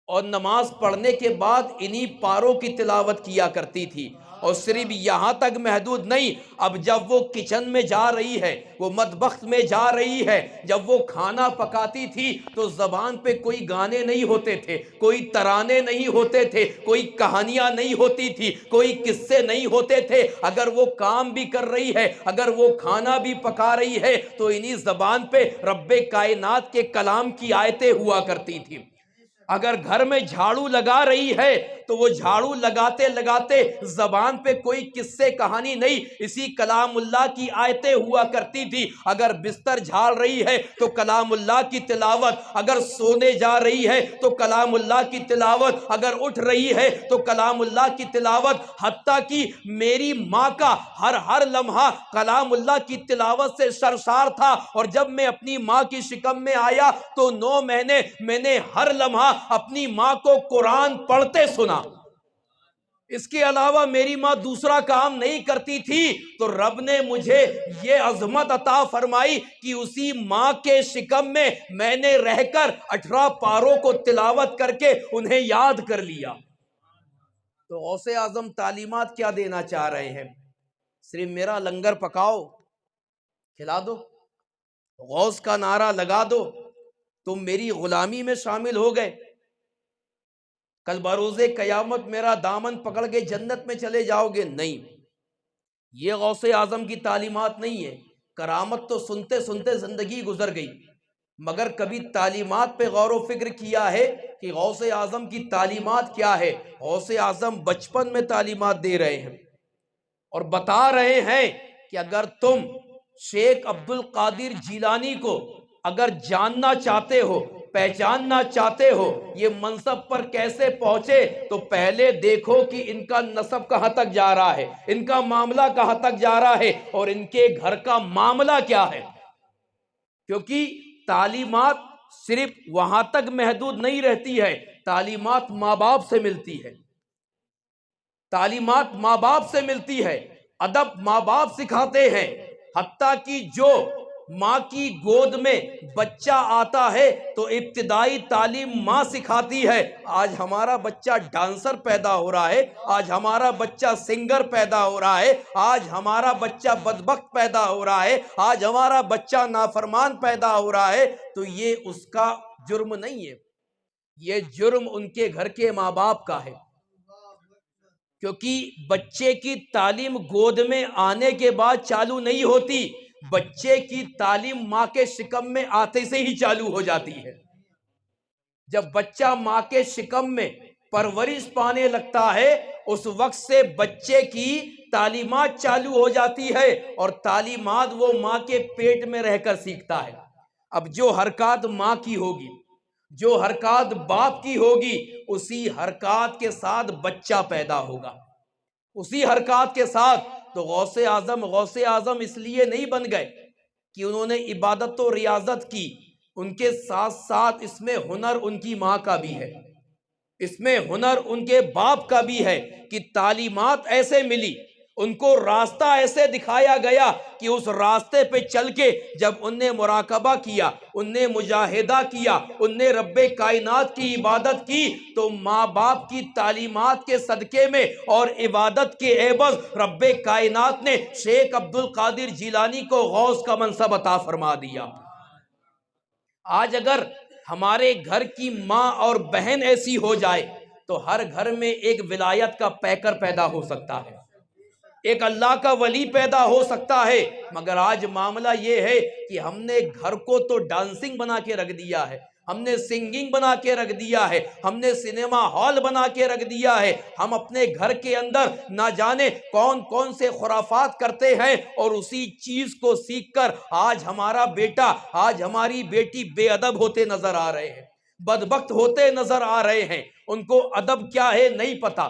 اور نماز پڑھنے کے بعد انہی پاروں کی تلاوت کیا کرتی تھی. اور صرف یہاں تک محدود نہیں، اب جب وہ کچن میں جا رہی ہے، وہ مطبخ میں جا رہی ہے، جب وہ کھانا پکاتی تھی تو زبان پہ کوئی گانے نہیں ہوتے تھے، کوئی ترانے نہیں ہوتے تھے، کوئی کہانیاں نہیں ہوتی تھی، کوئی قصے نہیں ہوتے تھے. اگر وہ کام بھی کر رہی ہے، اگر وہ کھانا بھی پکا رہی ہے تو انہی زبان پہ رب کائنات کے کلام کی آیتیں ہوا کرتی تھی. اگر گھر میں جھاڑو لگا رہی ہے تو وہ جھاڑو لگاتے لگاتے زبان پہ کوئی قصے کہانی نہیں، اسی کلام اللہ کی آیتیں ہوا کرتی تھی. اگر بستر جھاڑ رہی ہے تو کلام اللہ کی تلاوت، اگر سونے جا رہی ہے تو کلام اللہ کی تلاوت، اگر اٹھ رہی ہے تو کلام اللہ کی تلاوت. حتیٰ کہ میری ماں کا ہر لمحہ کلام اللہ کی تلاوت سے سرشار تھا. اور جب میں اپنی ماں کی شکم میں آیا تو 9 مہینے میں نے ہر لمحہ اپنی ماں کو قرآن پڑھتے سنا. اس کے علاوہ میری ماں دوسرا کام نہیں کرتی تھی. تو رب نے مجھے یہ عظمت عطا فرمائی کہ اسی ماں کے شکم میں نے رہ کر 18 پاروں کو تلاوت کر کے انہیں یاد کر لیا. تو غوث اعظم تعلیمات کیا دینا چاہ رہے ہیں؟ صرف میرا لنگر پکاؤ، کھلا دو، غوث کا نعرہ لگا دو، تم میری غلامی میں شامل ہو گئے، کل بروز قیامت میرا دامن پکڑ کے جنت میں چلے جاؤ گے. نہیں، یہ غوث اعظم کی تعلیمات نہیں ہے. کرامت تو سنتے سنتے زندگی گزر گئی، مگر کبھی تعلیمات پہ غور و فکر کیا ہے کہ غوث اعظم کی تعلیمات کیا ہے؟ غوث اعظم بچپن میں تعلیمات دے رہے ہیں اور بتا رہے ہیں کہ اگر تم شیخ عبد القادر جیلانی کو اگر جاننا چاہتے ہو پہچاننا چاہتے ہو یہ منصب پر کیسے پہنچے، تو پہلے دیکھو کہ ان کا نسب کہاں تک جا رہا ہے، ان کا معاملہ کہاں تک جا رہا ہے، اور ان کے گھر کا معاملہ کیا ہے۔ کیونکہ تعلیمات صرف وہاں تک محدود نہیں رہتی ہے، تعلیمات ماں باپ سے ملتی ہے، تعلیمات ماں باپ سے ملتی ہے، ادب ماں باپ سکھاتے ہیں۔ حتیٰ کہ جو ماں کی گود میں بچہ آتا ہے تو ابتدائی تعلیم ماں سکھاتی ہے۔ آج ہمارا بچہ ڈانسر پیدا ہو رہا ہے، آج ہمارا بچہ سنگر پیدا ہو رہا ہے، آج ہمارا بچہ بدبخت پیدا ہو رہا ہے، آج ہمارا بچہ نافرمان پیدا ہو رہا ہے، تو یہ اس کا جرم نہیں ہے، یہ جرم ان کے گھر کے ماں باپ کا ہے۔ کیونکہ بچے کی تعلیم گود میں آنے کے بعد چالو نہیں ہوتی، بچے کی تعلیم ماں کے شکم میں آتے سے ہی چالو ہو جاتی ہے۔ جب بچہ ماں کے شکم میں پرورش پانے لگتا ہے اس وقت سے بچے کی تعلیمات چالو ہو جاتی ہے، اور تعلیمات وہ ماں کے پیٹ میں رہ کر سیکھتا ہے۔ اب جو حرکات ماں کی ہوگی، جو حرکات باپ کی ہوگی، اسی حرکات کے ساتھ بچہ پیدا ہوگا، اسی حرکات کے ساتھ۔ تو غوث اعظم اس لیے نہیں بن گئے کہ انہوں نے عبادت و ریاضت کی، ان کے ساتھ ساتھ اس میں ہنر ان کی ماں کا بھی ہے، اس میں ہنر ان کے باپ کا بھی ہے، کہ تعلیمات ایسے ملی، ان کو راستہ ایسے دکھایا گیا کہ اس راستے پہ چل کے جب ان نے مراقبہ کیا، ان نے مجاہدہ کیا، ان نے رب کائنات کی عبادت کی، تو ماں باپ کی تعلیمات کے صدقے میں اور عبادت کے عوض رب کائنات نے شیخ عبد القادر جیلانی کو غوث کا منصب عطا فرما دیا۔ آج اگر ہمارے گھر کی ماں اور بہن ایسی ہو جائے تو ہر گھر میں ایک ولایت کا پیکر پیدا ہو سکتا ہے، ایک اللہ کا ولی پیدا ہو سکتا ہے۔ مگر آج معاملہ یہ ہے کہ ہم نے گھر کو تو ڈانسنگ بنا کے رکھ دیا ہے، ہم نے سنگنگ بنا کے رکھ دیا ہے، ہم نے سنیما ہال بنا کے رکھ دیا ہے، ہم اپنے گھر کے اندر نہ جانے کون کون سے خرافات کرتے ہیں، اور اسی چیز کو سیکھ کر آج ہمارا بیٹا، آج ہماری بیٹی بے ادب ہوتے نظر آ رہے ہیں، بدبخت ہوتے نظر آ رہے ہیں۔ ان کو ادب کیا ہے نہیں پتا،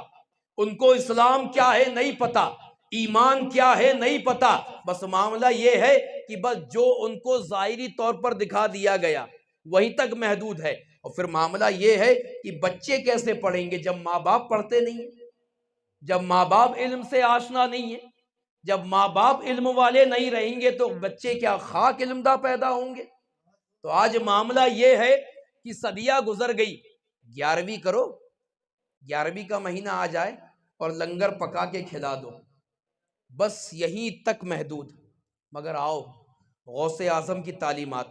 ان کو اسلام کیا ہے نہیں پتا، ایمان کیا ہے نہیں پتا، بس معاملہ یہ ہے کہ بس جو ان کو ظاہری طور پر دکھا دیا گیا وہیں تک محدود ہے۔ اور پھر معاملہ یہ ہے کہ بچے کیسے پڑھیں گے جب ماں باپ پڑھتے نہیں ہیں، جب ماں باپ علم سے آشنا نہیں ہیں، جب ماں باپ علم والے نہیں رہیں گے تو بچے کیا خاک علمدہ پیدا ہوں گے۔ تو آج معاملہ یہ ہے کہ صدیاں گزر گئی، 11ویں کرو، 11ویں کا مہینہ آ جائے اور لنگر پکا کے کھلا دو، بس یہیں تک محدود۔ مگر آؤ غوث اعظم کی تعلیمات،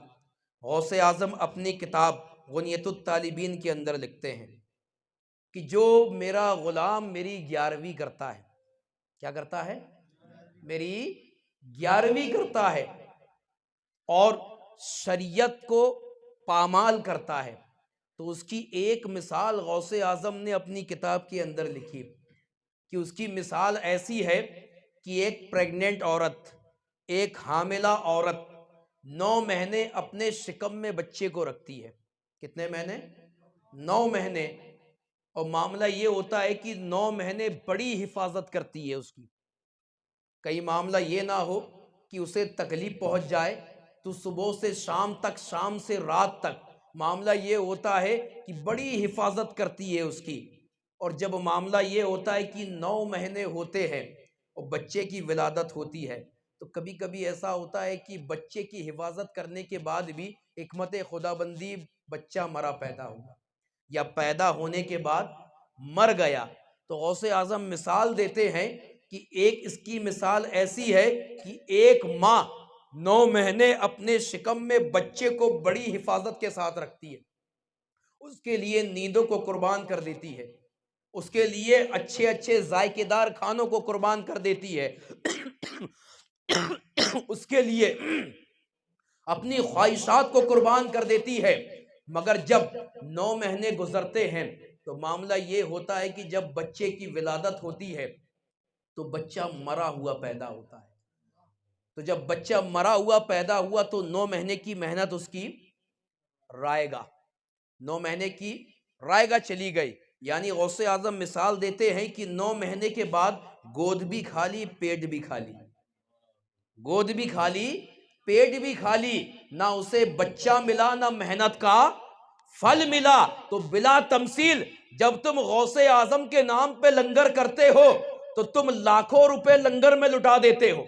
غوث اعظم اپنی کتاب غنیت الطالبین کے اندر لکھتے ہیں کہ جو میرا غلام میری 11ویں کرتا ہے، کیا کرتا ہے؟ میری 11ویں کرتا ہے، اور شریعت کو پامال کرتا ہے، تو اس کی ایک مثال غوث اعظم نے اپنی کتاب کے اندر لکھی کہ اس کی مثال ایسی ہے کہ ایک پریگننٹ عورت، ایک حاملہ عورت 9 مہینے اپنے شکم میں بچے کو رکھتی ہے۔ کتنے مہینے؟ 9 مہینے۔ اور معاملہ یہ ہوتا ہے کہ 9 مہینے بڑی حفاظت کرتی ہے اس کی، کئی معاملہ یہ نہ ہو کہ اسے تکلیف پہنچ جائے تو صبح سے شام تک، شام سے رات تک معاملہ یہ ہوتا ہے کہ بڑی حفاظت کرتی ہے اس کی۔ اور جب معاملہ یہ ہوتا ہے کہ 9 مہینے ہوتے ہیں اور بچے کی ولادت ہوتی ہے، تو کبھی کبھی ایسا ہوتا ہے کہ بچے کی حفاظت کرنے کے بعد بھی حکمت خدا بندی بچہ مرا پیدا ہوا، یا پیدا ہونے کے بعد مر گیا۔ تو غوث اعظم مثال دیتے ہیں کہ ایک اس کی مثال ایسی ہے کہ ایک ماں 9 مہینے اپنے شکم میں بچے کو بڑی حفاظت کے ساتھ رکھتی ہے، اس کے لیے نیندوں کو قربان کر دیتی ہے، اس کے لیے اچھے اچھے ذائقے دار کھانوں کو قربان کر دیتی ہے، اس کے لیے اپنی خواہشات کو قربان کر دیتی ہے۔ مگر جب 9 مہینے گزرتے ہیں تو معاملہ یہ ہوتا ہے کہ جب بچے کی ولادت ہوتی ہے تو بچہ مرا ہوا پیدا ہوتا ہے۔ تو جب بچہ مرا ہوا پیدا ہوا تو 9 مہینے کی محنت اس کی رائے گا، 9 مہینے کی رائے گاہ چلی گئی، یعنی غوث اعظم مثال دیتے ہیں کہ 9 مہینے کے بعد گود بھی کھا لی، پیٹ بھی کھا لی، گود بھی کھا لی، پیٹ بھی کھا لی، نہ اسے بچہ ملا نہ محنت کا پھل ملا۔ تو بلا تمثیل جب تم غوث اعظم کے نام پہ لنگر کرتے ہو تو تم لاکھوں روپے لنگر میں لٹا دیتے ہو،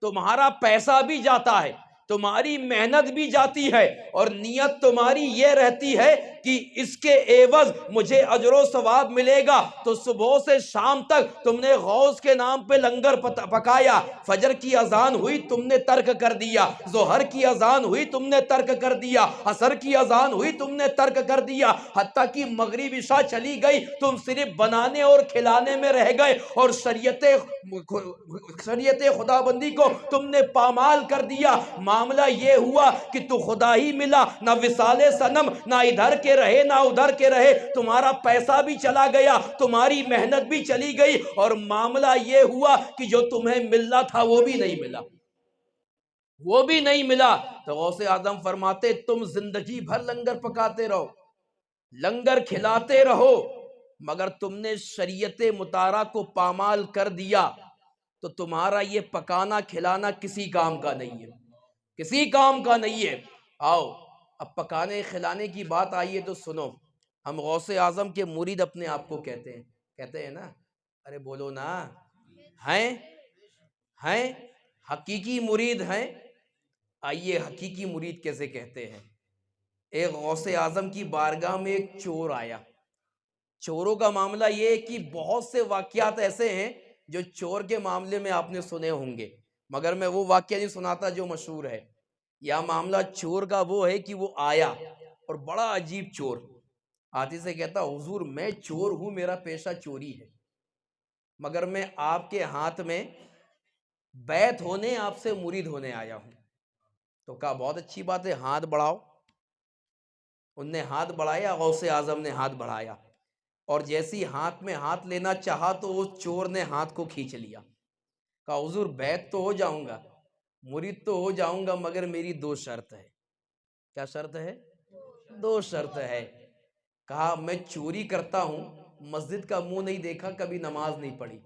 تمہارا پیسہ بھی جاتا ہے، تمہاری محنت بھی جاتی ہے، اور نیت تمہاری یہ رہتی ہے کہ اس کے عوض مجھے اجر و ثواب ملے گا۔ تو صبح سے شام تک تم نے غوث کے نام پہ لنگر پکایا، فجر کی اذان ہوئی تم نے ترک کر دیا، ظہر کی اذان ہوئی تم نے ترک کر دیا، عصر کی اذان ہوئی تم نے ترک کر دیا، حتیٰ کہ مغرب عشاء چلی گئی تم صرف بنانے اور کھلانے میں رہ گئے، اور شریعت خدا بندی کو تم نے پامال کر دیا۔ معاملہ یہ ہوا کہ تو خدا ہی ملا، نہ وصال صنم، نہ ادھر کے رہے نہ ادھر کے رہے، تمہارا پیسہ بھی چلا گیا، تمہاری محنت بھی چلی گئی، اور معاملہ یہ ہوا کہ جو تمہیں ملنا تھا وہ بھی نہیں ملا، وہ بھی نہیں ملا۔ تو غوث اعظم فرماتے تم زندگی بھر لنگر پکاتے رہو، لنگر کھلاتے رہو، مگر تم نے شریعت مطالعہ کو پامال کر دیا تو تمہارا یہ پکانا کھلانا کسی کام کا نہیں ہے، کسی کام کا نہیں ہے۔ آؤ اب پکانے کھلانے کی بات آئی ہے تو سنو، ہم غوث اعظم کے مرید اپنے آپ کو کہتے ہیں نا، ارے بولو نا، ہیں حقیقی مرید ہیں۔ آئیے حقیقی مرید کیسے کہتے ہیں۔ ایک غوث اعظم کی بارگاہ میں ایک چور آیا۔ چوروں کا معاملہ یہ ہے کہ بہت سے واقعات ایسے ہیں جو چور کے معاملے میں آپ نے سنے ہوں گے، مگر میں وہ واقعہ نہیں سناتا جو مشہور ہے۔ یا معاملہ چور کا وہ ہے کہ وہ آیا اور بڑا عجیب چور آتی سے کہتا حضور میں چور ہوں، میرا پیشہ چوری ہے، مگر میں آپ کے ہاتھ میں بیعت ہونے، آپ سے مرید ہونے آیا ہوں۔ تو کہا بہت اچھی بات ہے، ہاتھ بڑھاؤ۔ ان نے ہاتھ بڑھایا، غوث اعظم نے ہاتھ بڑھایا، اور جیسی ہاتھ میں ہاتھ لینا چاہا تو اس چور نے ہاتھ کو کھینچ لیا۔ کہا حضور بیعت تو ہو جاؤں گا، مرید تو ہو جاؤں گا، مگر میری 2 شرط ہے۔ کیا شرط ہے؟ 2 شرط ہے۔ کہا میں چوری کرتا ہوں، مسجد کا منہ نہیں دیکھا، کبھی نماز نہیں پڑھی،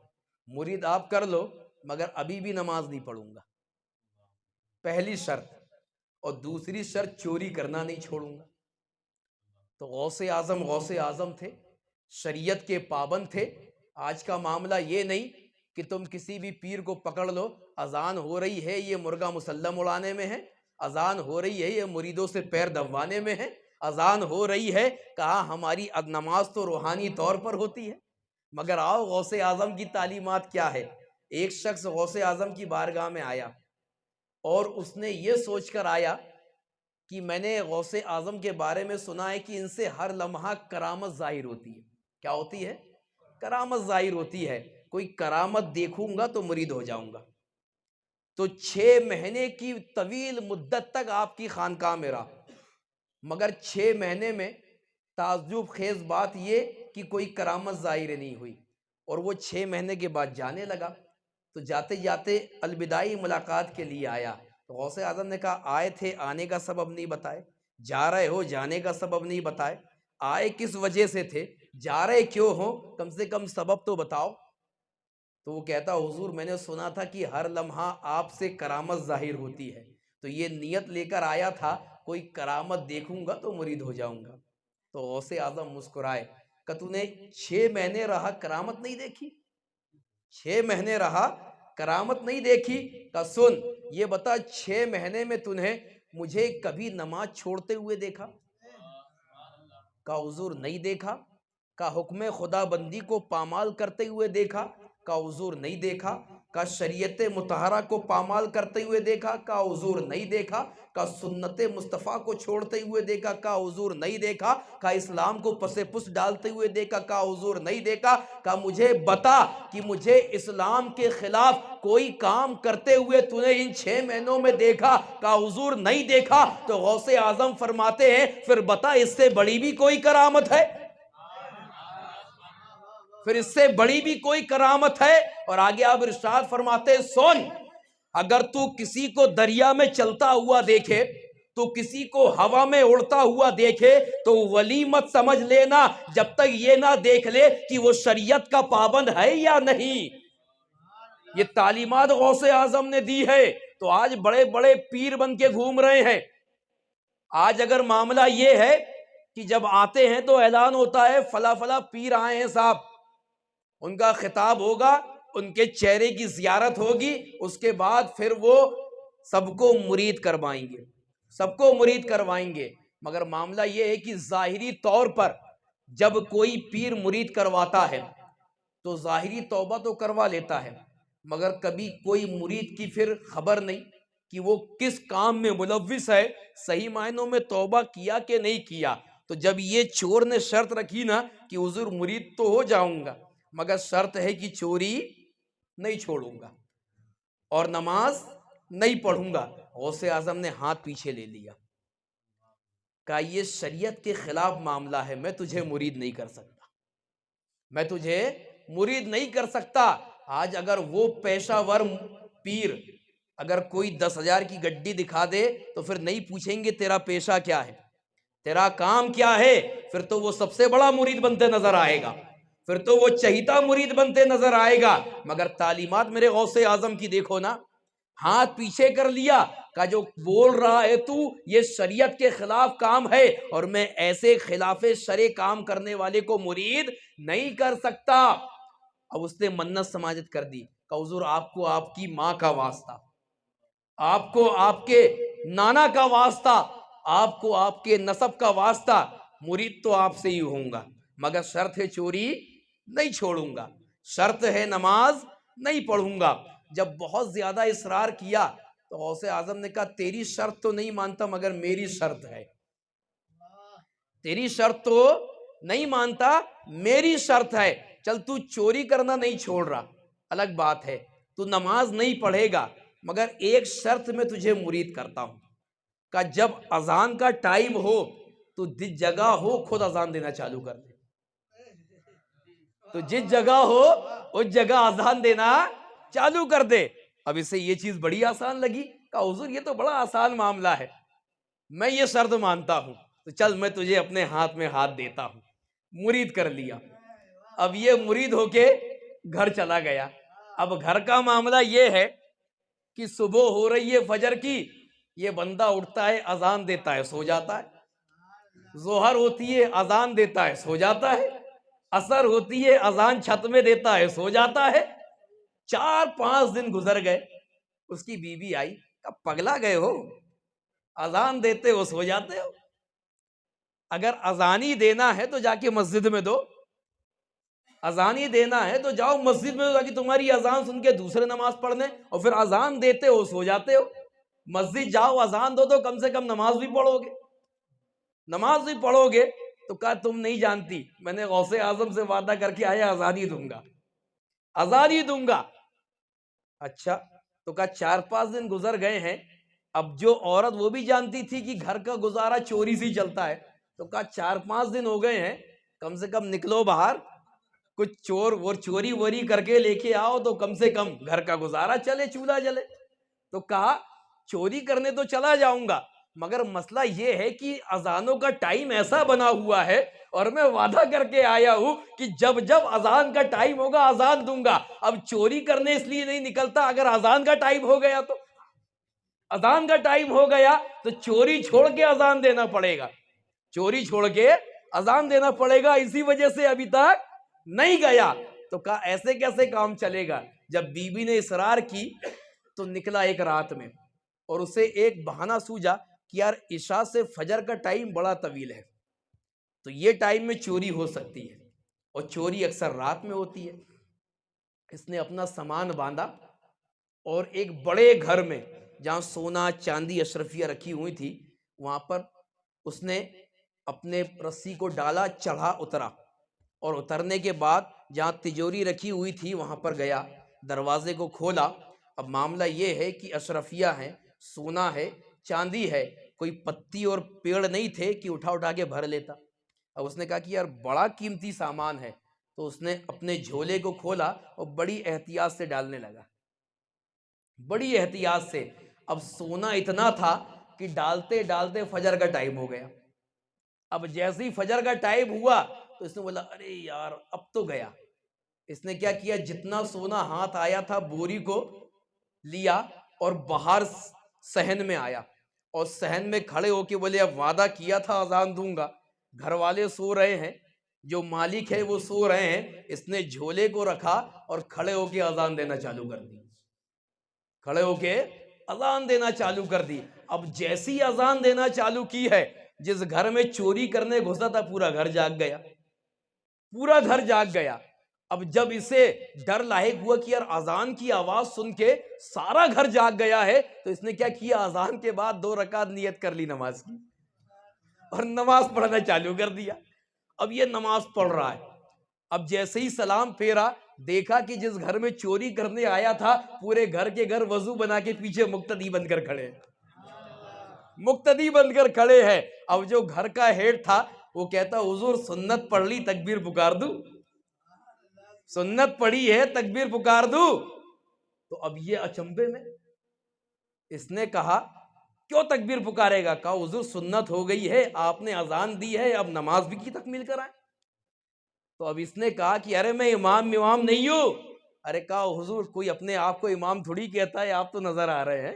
مرید آپ کر لو مگر ابھی بھی نماز نہیں پڑھوں گا، پہلی شرط۔ اور دوسری شرط چوری کرنا نہیں چھوڑوں گا۔ تو غوث اعظم تھے، شریعت کے پابند تھے۔ آج کا معاملہ یہ نہیں کہ تم کسی بھی پیر کو پکڑ لو، اذان ہو رہی ہے یہ مرغا مسلم اڑانے میں ہے، اذان ہو رہی ہے یہ مریدوں سے پیر دبوانے میں ہے، اذان ہو رہی ہے، کہا ہماری نماز تو روحانی طور پر ہوتی ہے۔ مگر آؤ غوث اعظم کی تعلیمات کیا ہے۔ ایک شخص غوث اعظم کی بارگاہ میں آیا اور اس نے یہ سوچ کر آیا کہ میں نے غوث اعظم کے بارے میں سنا ہے کہ ان سے ہر لمحہ کرامت ظاہر ہوتی ہے۔ کیا ہوتی ہے؟ کرامت ظاہر ہوتی ہے، کوئی کرامت دیکھوں گا تو مرید ہو جاؤں گا۔ تو 6 مہینے کی طویل مدت تک آپ کی خانقاہ میں رہا، مگر 6 مہینے میں تعجب خیز بات یہ کہ کوئی کرامت ظاہر نہیں ہوئی، اور وہ 6 مہینے کے بعد جانے لگا۔ تو جاتے جاتے الوداعی ملاقات کے لیے آیا، تو غوث اعظم نے کہا آئے تھے، آنے کا سبب نہیں بتائے، جا رہے ہو جانے کا سبب نہیں بتائے، آئے کس وجہ سے تھے، جا رہے کیوں ہو، کم سے کم سبب تو بتاؤ۔ تو وہ کہتا حضور میں نے سنا تھا کہ ہر لمحہ آپ سے کرامت ظاہر ہوتی ہے، تو یہ نیت لے کر آیا تھا کوئی کرامت دیکھوں گا تو مرید ہو جاؤں گا۔ تو غوث اعظم مسکرائے کہ تو نے 6 مہینے رہا کرامت نہیں دیکھی، 6 مہینے رہا کرامت نہیں دیکھی؟ کہ سن یہ بتا 6 مہینے میں تنہیں مجھے کبھی نماز چھوڑتے ہوئے دیکھا؟ کہ حضور نہیں دیکھا۔ کہ حکم خدا بندی کو پامال کرتے ہوئے دیکھا؟ کہ حضور نہیں دیکھا۔ کہ شریعت مطہرہ کو پامال کرتے ہوئے دیکھا؟ کہ حضور نہیں دیکھا۔ کہ سنت مصطفیٰ کو چھوڑتے ہوئے دیکھا؟ کہ حضور نہیں دیکھا۔ کہ اسلام کو پس پس ڈالتے ہوئے دیکھا؟ کہ حضور نہیں دیکھا۔ کہ مجھے بتا کہ مجھے اسلام کے خلاف کوئی کام کرتے ہوئے تو نے ان 6 مہینوں میں دیکھا؟ کہ حضور نہیں دیکھا۔ تو غوث اعظم فرماتے ہیں پھر بتا اس سے بڑی بھی کوئی کرامت ہے؟ پھر اس سے بڑی بھی کوئی کرامت ہے؟ اور آگے آپ ارشاد فرماتے ہیں سن، اگر تو کسی کو دریا میں چلتا ہوا دیکھے تو کسی کو ہوا میں اڑتا ہوا دیکھے تو ولی مت سمجھ لینا جب تک یہ نہ دیکھ لے کہ وہ شریعت کا پابند ہے یا نہیں۔ یہ تعلیمات غوث اعظم نے دی ہے، تو آج بڑے بڑے پیر بن کے گھوم رہے ہیں۔ آج اگر معاملہ یہ ہے کہ جب آتے ہیں تو اعلان ہوتا ہے فلاں فلاں پیر آئے ہیں صاحب، ان کا خطاب ہوگا، ان کے چہرے کی زیارت ہوگی، اس کے بعد پھر وہ سب کو مرید کروائیں گے، سب کو مرید کروائیں گے۔ مگر معاملہ یہ ہے کہ ظاہری طور پر جب کوئی پیر مرید کرواتا ہے تو ظاہری توبہ تو کروا لیتا ہے، مگر کبھی کوئی مرید کی پھر خبر نہیں کہ وہ کس کام میں ملوث ہے، صحیح معنوں میں توبہ کیا کہ نہیں کیا۔ تو جب یہ چور نے شرط رکھی نا کہ حضور مرید تو ہو جاؤں گا مگر شرط ہے کہ چوری نہیں چھوڑوں گا اور نماز نہیں پڑھوں گا، غوث اعظم نے ہاتھ پیچھے لے لیا، کہا یہ شریعت کے خلاف معاملہ ہے، میں تجھے مرید نہیں کر سکتا، میں تجھے مرید نہیں کر سکتا۔ آج اگر وہ پیشہ ور پیر اگر کوئی 10,000 کی گڈی دکھا دے تو پھر نہیں پوچھیں گے تیرا پیشہ کیا ہے، تیرا کام کیا ہے، پھر تو وہ سب سے بڑا مرید بنتے نظر آئے گا، پھر تو وہ چہیتا مرید بنتے نظر آئے گا۔ مگر تعلیمات میرے غوث اعظم کی دیکھو نا، ہاتھ پیچھے کر لیا، کہ جو بول رہا ہے تو یہ شریعت کے خلاف کام ہے اور میں ایسے خلاف شرع کام کرنے والے کو مرید نہیں کر سکتا۔ اب اس نے منت سماجت کر دی کہ حضور آپ کو آپ کی ماں کا واسطہ، آپ کو آپ کے نانا کا واسطہ، آپ کو آپ کے نسب کا واسطہ، مرید تو آپ سے ہی ہوں گا، مگر شرط ہے چوری نہیں چھوڑوں گا، شرط ہے نماز نہیں پڑھوں گا۔ جب بہت زیادہ اصرار کیا تو غوث اعظم نے کہا تیری شرط تو نہیں مانتا مگر میری شرط ہے، تیری شرط تو نہیں مانتا میری شرط ہے، چل تو چوری کرنا نہیں چھوڑ رہا الگ بات ہے، تو نماز نہیں پڑھے گا مگر ایک شرط میں تجھے مرید کرتا ہوں، کہ جب اذان کا ٹائم ہو تو جس جگہ ہو خود اذان دینا چالو کر دے، تو جس جگہ ہو اس جگہ اذان دینا چالو کر دے۔ اب اسے یہ چیز بڑی آسان لگی کہ حضور یہ تو بڑا آسان معاملہ ہے، میں یہ شرط مانتا ہوں، تو چل میں تجھے اپنے ہاتھ میں ہاتھ دیتا ہوں، مرید کر لیا۔ اب یہ مرید ہو کے گھر چلا گیا۔ اب گھر کا معاملہ یہ ہے کہ صبح ہو رہی ہے فجر کی، یہ بندہ اٹھتا ہے اذان دیتا ہے سو جاتا ہے، ظہر ہوتی ہے اذان دیتا ہے سو جاتا ہے، عصر ہوتی ہے اذان چھت میں دیتا ہے سو جاتا ہے۔ 4-5 دن گزر گئے، اس کی بیوی آئی کہ پگلا گئے ہو، اذان دیتے ہو سو جاتے ہو، اگر اذان ہی دینا ہے تو جا کے مسجد میں دو، اذان ہی دینا ہے تو جاؤ مسجد میں دو تاکہ تمہاری اذان سن کے دوسرے نماز پڑھنے، اور پھر اذان دیتے ہو سو جاتے ہو۔ مسجد جاؤ اذان دو تو کم سے کم نماز بھی پڑھو گے، نماز بھی پڑھو گے۔ تو کہا تم نہیں جانتی میں نے غوث اعظم سے وعدہ کر کے آیا اذان ہی دوں گا، اذان ہی دوں گا۔ اچھا، تو کہا 4-5 دن گزر گئے ہیں، اب جو عورت وہ بھی جانتی تھی کہ گھر کا گزارا چوری سے چلتا ہے، تو کہا 4-5 دن ہو گئے ہیں، کم سے کم نکلو باہر، کچھ چور وہ چوری ووری کر کے لے کے آؤ تو کم سے کم گھر کا گزارا چلے، چولہا جلے۔ تو کہا چوری کرنے تو چلا جاؤں گا مگر مسئلہ یہ ہے کہ اذانوں کا ٹائم ایسا بنا ہوا ہے اور میں وعدہ کر کے آیا ہوں کہ جب جب اذان کا ٹائم ہوگا اذان دوں گا۔ اب چوری کرنے اس لیے نہیں نکلتا، اگر اذان کا ٹائم ہو گیا تو اذان کا ٹائم ہو گیا تو چوری چھوڑ کے اذان دینا پڑے گا، چوری چھوڑ کے اذان دینا پڑے گا، اسی وجہ سے ابھی تک نہیں گیا۔ تو کہا ایسے کیسے کام چلے گا؟ جب بیوی نے اصرار کی تو نکلا ایک رات میں، اور اسے ایک بہانہ سوجا کہ یار عشاء سے فجر کا ٹائم بڑا طویل ہے، تو یہ ٹائم میں چوری ہو سکتی ہے، اور چوری اکثر رات میں ہوتی ہے۔ اس نے اپنا سامان باندھا اور ایک بڑے گھر میں جہاں سونا چاندی اشرفیہ رکھی ہوئی تھی وہاں پر اس نے اپنے رسی کو ڈالا، چڑھا، اترا، اور اترنے کے بعد جہاں تجوری رکھی ہوئی تھی وہاں پر گیا، دروازے کو کھولا۔ اب معاملہ یہ ہے کہ اشرفیہ ہیں، سونا ہے، چاندی ہے، کوئی پتی اور پیڑ نہیں تھے کہ اٹھا اٹھا کے بھر لیتا۔ اب اس نے کہا کہ یار بڑا قیمتی سامان ہے، تو اس نے اپنے جھولے کو کھولا اور بڑی احتیاط سے ڈالنے لگا، بڑی احتیاط سے۔ اب سونا اتنا تھا کہ ڈالتے ڈالتے فجر کا ٹائم ہو گیا۔ اب جیسے ہی فجر کا ٹائم ہوا تو اس نے بولا ارے یار اب تو گیا۔ اس نے کیا کیا، جتنا سونا ہاتھ آیا تھا بوری کو لیا اور باہر صحن میں آیا، اور صحن میں کھڑے ہو کے بولے اب وعدہ کیا تھا اذان دوں گا، گھر والے سو رہے ہیں، جو مالک ہے وہ سو رہے ہیں، اس نے جھولے کو رکھا اور کھڑے ہو کے اذان دینا چالو کر دی، کھڑے ہو کے اذان دینا چالو کر دی۔ اب جیسی اذان دینا چالو کی ہے، جس گھر میں چوری کرنے گھسا تھا پورا گھر جاگ گیا، پورا گھر جاگ گیا۔ اب جب اسے ڈر لاحق ہوا کہ یار اذان کی آواز سن کے سارا گھر جاگ گیا ہے، تو اس نے کیا کیا، اذان کے بعد 2 رکعت نیت کر لی نماز کی اور نماز پڑھنا چالو کر دیا۔ اب یہ نماز پڑھ رہا ہے، اب جیسے ہی سلام پھیرا، دیکھا کہ جس گھر میں چوری کرنے آیا تھا پورے گھر کے گھر وضو بنا کے پیچھے مقتدی بن کر کھڑے ہیں، مقتدی بن کر کھڑے ہیں۔ اب جو گھر کا ہیڈ تھا وہ کہتا حضور سنت پڑھ لی، تکبیر پکار دوں، سنت پڑھی ہے تکبیر پکار دوں۔ تو اب یہ اچنبے میں، اس نے کہا کیوں تکبیر پکارے گا؟ کہا حضور سنت ہو گئی ہے، آپ نے اذان دی ہے، اب نماز بھی کی تکمیل کرائیں۔ تو اب اس نے کہا کہ ارے میں امام نہیں ہوں۔ ارے کہا حضور کوئی اپنے آپ کو امام تھوڑی کہتا ہے، آپ تو نظر آ رہے ہیں،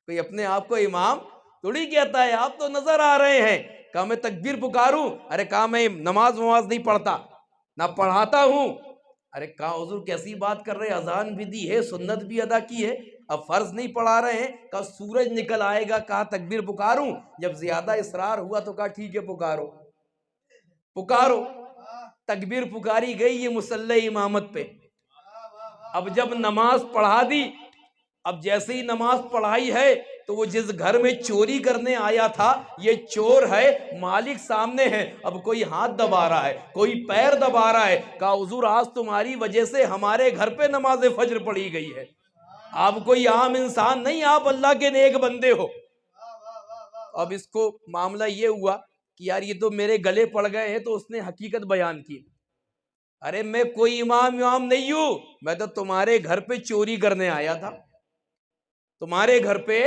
کوئی اپنے آپ کو امام تھوڑی کہتا ہے، آپ تو نظر آ رہے ہیں۔ کہا میں تکبیر پکاروں؟ ارے کہا میں نماز نہیں پڑھتا، نہ پڑھاتا ہوں۔ ارے کہا حضور کیسی بات کر رہے، اذان بھی دی ہے، سنت بھی ادا کی ہے، اب فرض نہیں پڑھا رہے ہیں؟ کہا سورج نکل آئے گا، کہا تکبیر پکاروں؟ جب زیادہ اصرار ہوا تو کہا ٹھیک ہے پکارو، پکارو۔ تکبیر پکاری گئی یہ مصلی امامت پہ۔ اب جب نماز پڑھا دی، اب جیسے ہی نماز پڑھائی ہے تو وہ جس گھر میں چوری کرنے آیا تھا یہ چور ہے، مالک سامنے ہے، اب کوئی ہاتھ دبا رہا ہے، کوئی پیر دبا رہا ہے۔ کہا حضور آج تمہاری وجہ سے ہمارے گھر پہ نماز فجر پڑھی گئی ہے، آپ کوئی عام انسان نہیں، آپ اللہ کے نیک بندے ہو۔ اب اس کو معاملہ یہ ہوا کہ یار یہ تو میرے گلے پڑ گئے ہیں، تو اس نے حقیقت بیان کی، ارے میں کوئی امام نہیں ہوں، میں تو تمہارے گھر پہ چوری کرنے آیا تھا، تمہارے گھر پہ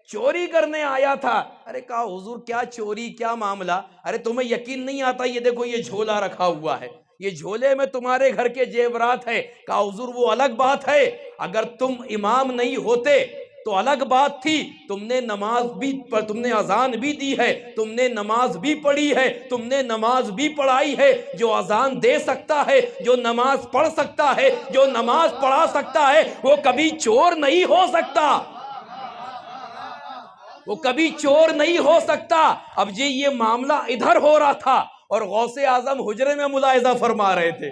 چوری کرنے آیا تھا۔ ارے کہا حضور کیا چوری، کیا معاملہ؟ ارے تمہیں یقین نہیں آتا، یہ دیکھو یہ جھولا رکھا ہوا ہے، یہ جھولے میں تمہارے گھر کے زیورات ہیں۔ کہا حضور وہ الگ بات ہے، اگر تم امام نہیں ہوتے تو الگ بات تھی، تم نے نماز بھی تم نے اذان بھی دی ہے، تم نے نماز بھی پڑھی ہے، تم نے نماز بھی پڑھائی ہے۔ جو اذان دے سکتا ہے، جو نماز پڑھ سکتا ہے، جو نماز پڑھا سکتا ہے، وہ کبھی چور نہیں ہو سکتا، وہ کبھی چور نہیں ہو سکتا۔ اب جی یہ معاملہ ادھر ہو رہا تھا اور غوث اعظم حجرے میں ملاحظہ فرما رہے تھے،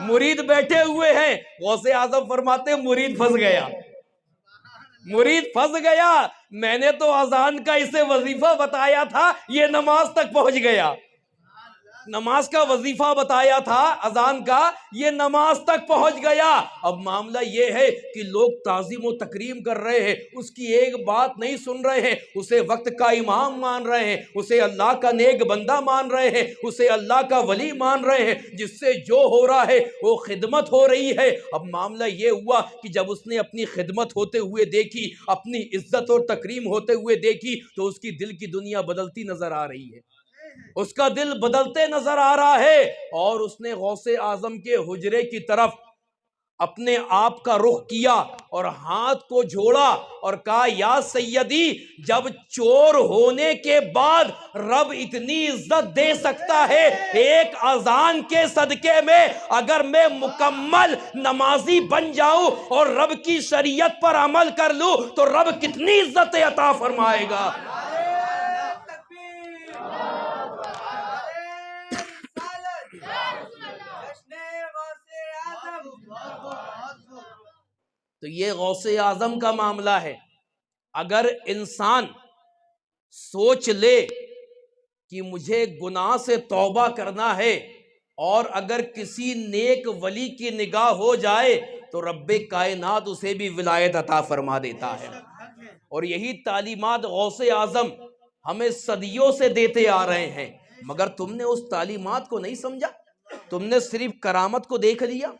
مرید بیٹھے ہوئے ہیں، غوث اعظم فرماتے مرید پھنس گیا، مرید پھنس گیا، میں نے تو اذان کا اسے وظیفہ بتایا تھا، یہ نماز تک پہنچ گیا، نماز کا وظیفہ بتایا تھا اذان کا، یہ نماز تک پہنچ گیا۔ اب معاملہ یہ ہے کہ لوگ تعظیم و تکریم کر رہے ہیں، اس کی ایک بات نہیں سن رہے ہیں، اسے وقت کا امام مان رہے ہیں، اسے اللہ کا نیک بندہ مان رہے ہیں، اسے اللہ کا ولی مان رہے ہیں، جس سے جو ہو رہا ہے وہ خدمت ہو رہی ہے۔ اب معاملہ یہ ہوا کہ جب اس نے اپنی خدمت ہوتے ہوئے دیکھی، اپنی عزت اور تکریم ہوتے ہوئے دیکھی، تو اس کی دل کی دنیا بدلتی نظر آ رہی ہے، اس کا دل بدلتے نظر آ رہا ہے، اور اس نے غوث اعظم کے حجرے کی طرف اپنے آپ کا رخ کیا اور ہاتھ کو جوڑا اور کہا یا سیدی، جب چور ہونے کے بعد رب اتنی عزت دے سکتا ہے، ایک اذان کے صدقے میں اگر میں مکمل نمازی بن جاؤں اور رب کی شریعت پر عمل کر لوں تو رب کتنی عزت عطا فرمائے گا۔ تو یہ غوث اعظم کا معاملہ ہے۔ اگر انسان سوچ لے کہ مجھے گناہ سے توبہ کرنا ہے، اور اگر کسی نیک ولی کی نگاہ ہو جائے تو رب کائنات اسے بھی ولایت عطا فرما دیتا ہے۔ اور یہی تعلیمات غوث اعظم ہمیں صدیوں سے دیتے آ رہے ہیں، مگر تم نے اس تعلیمات کو نہیں سمجھا، تم نے صرف کرامت کو دیکھ لیا،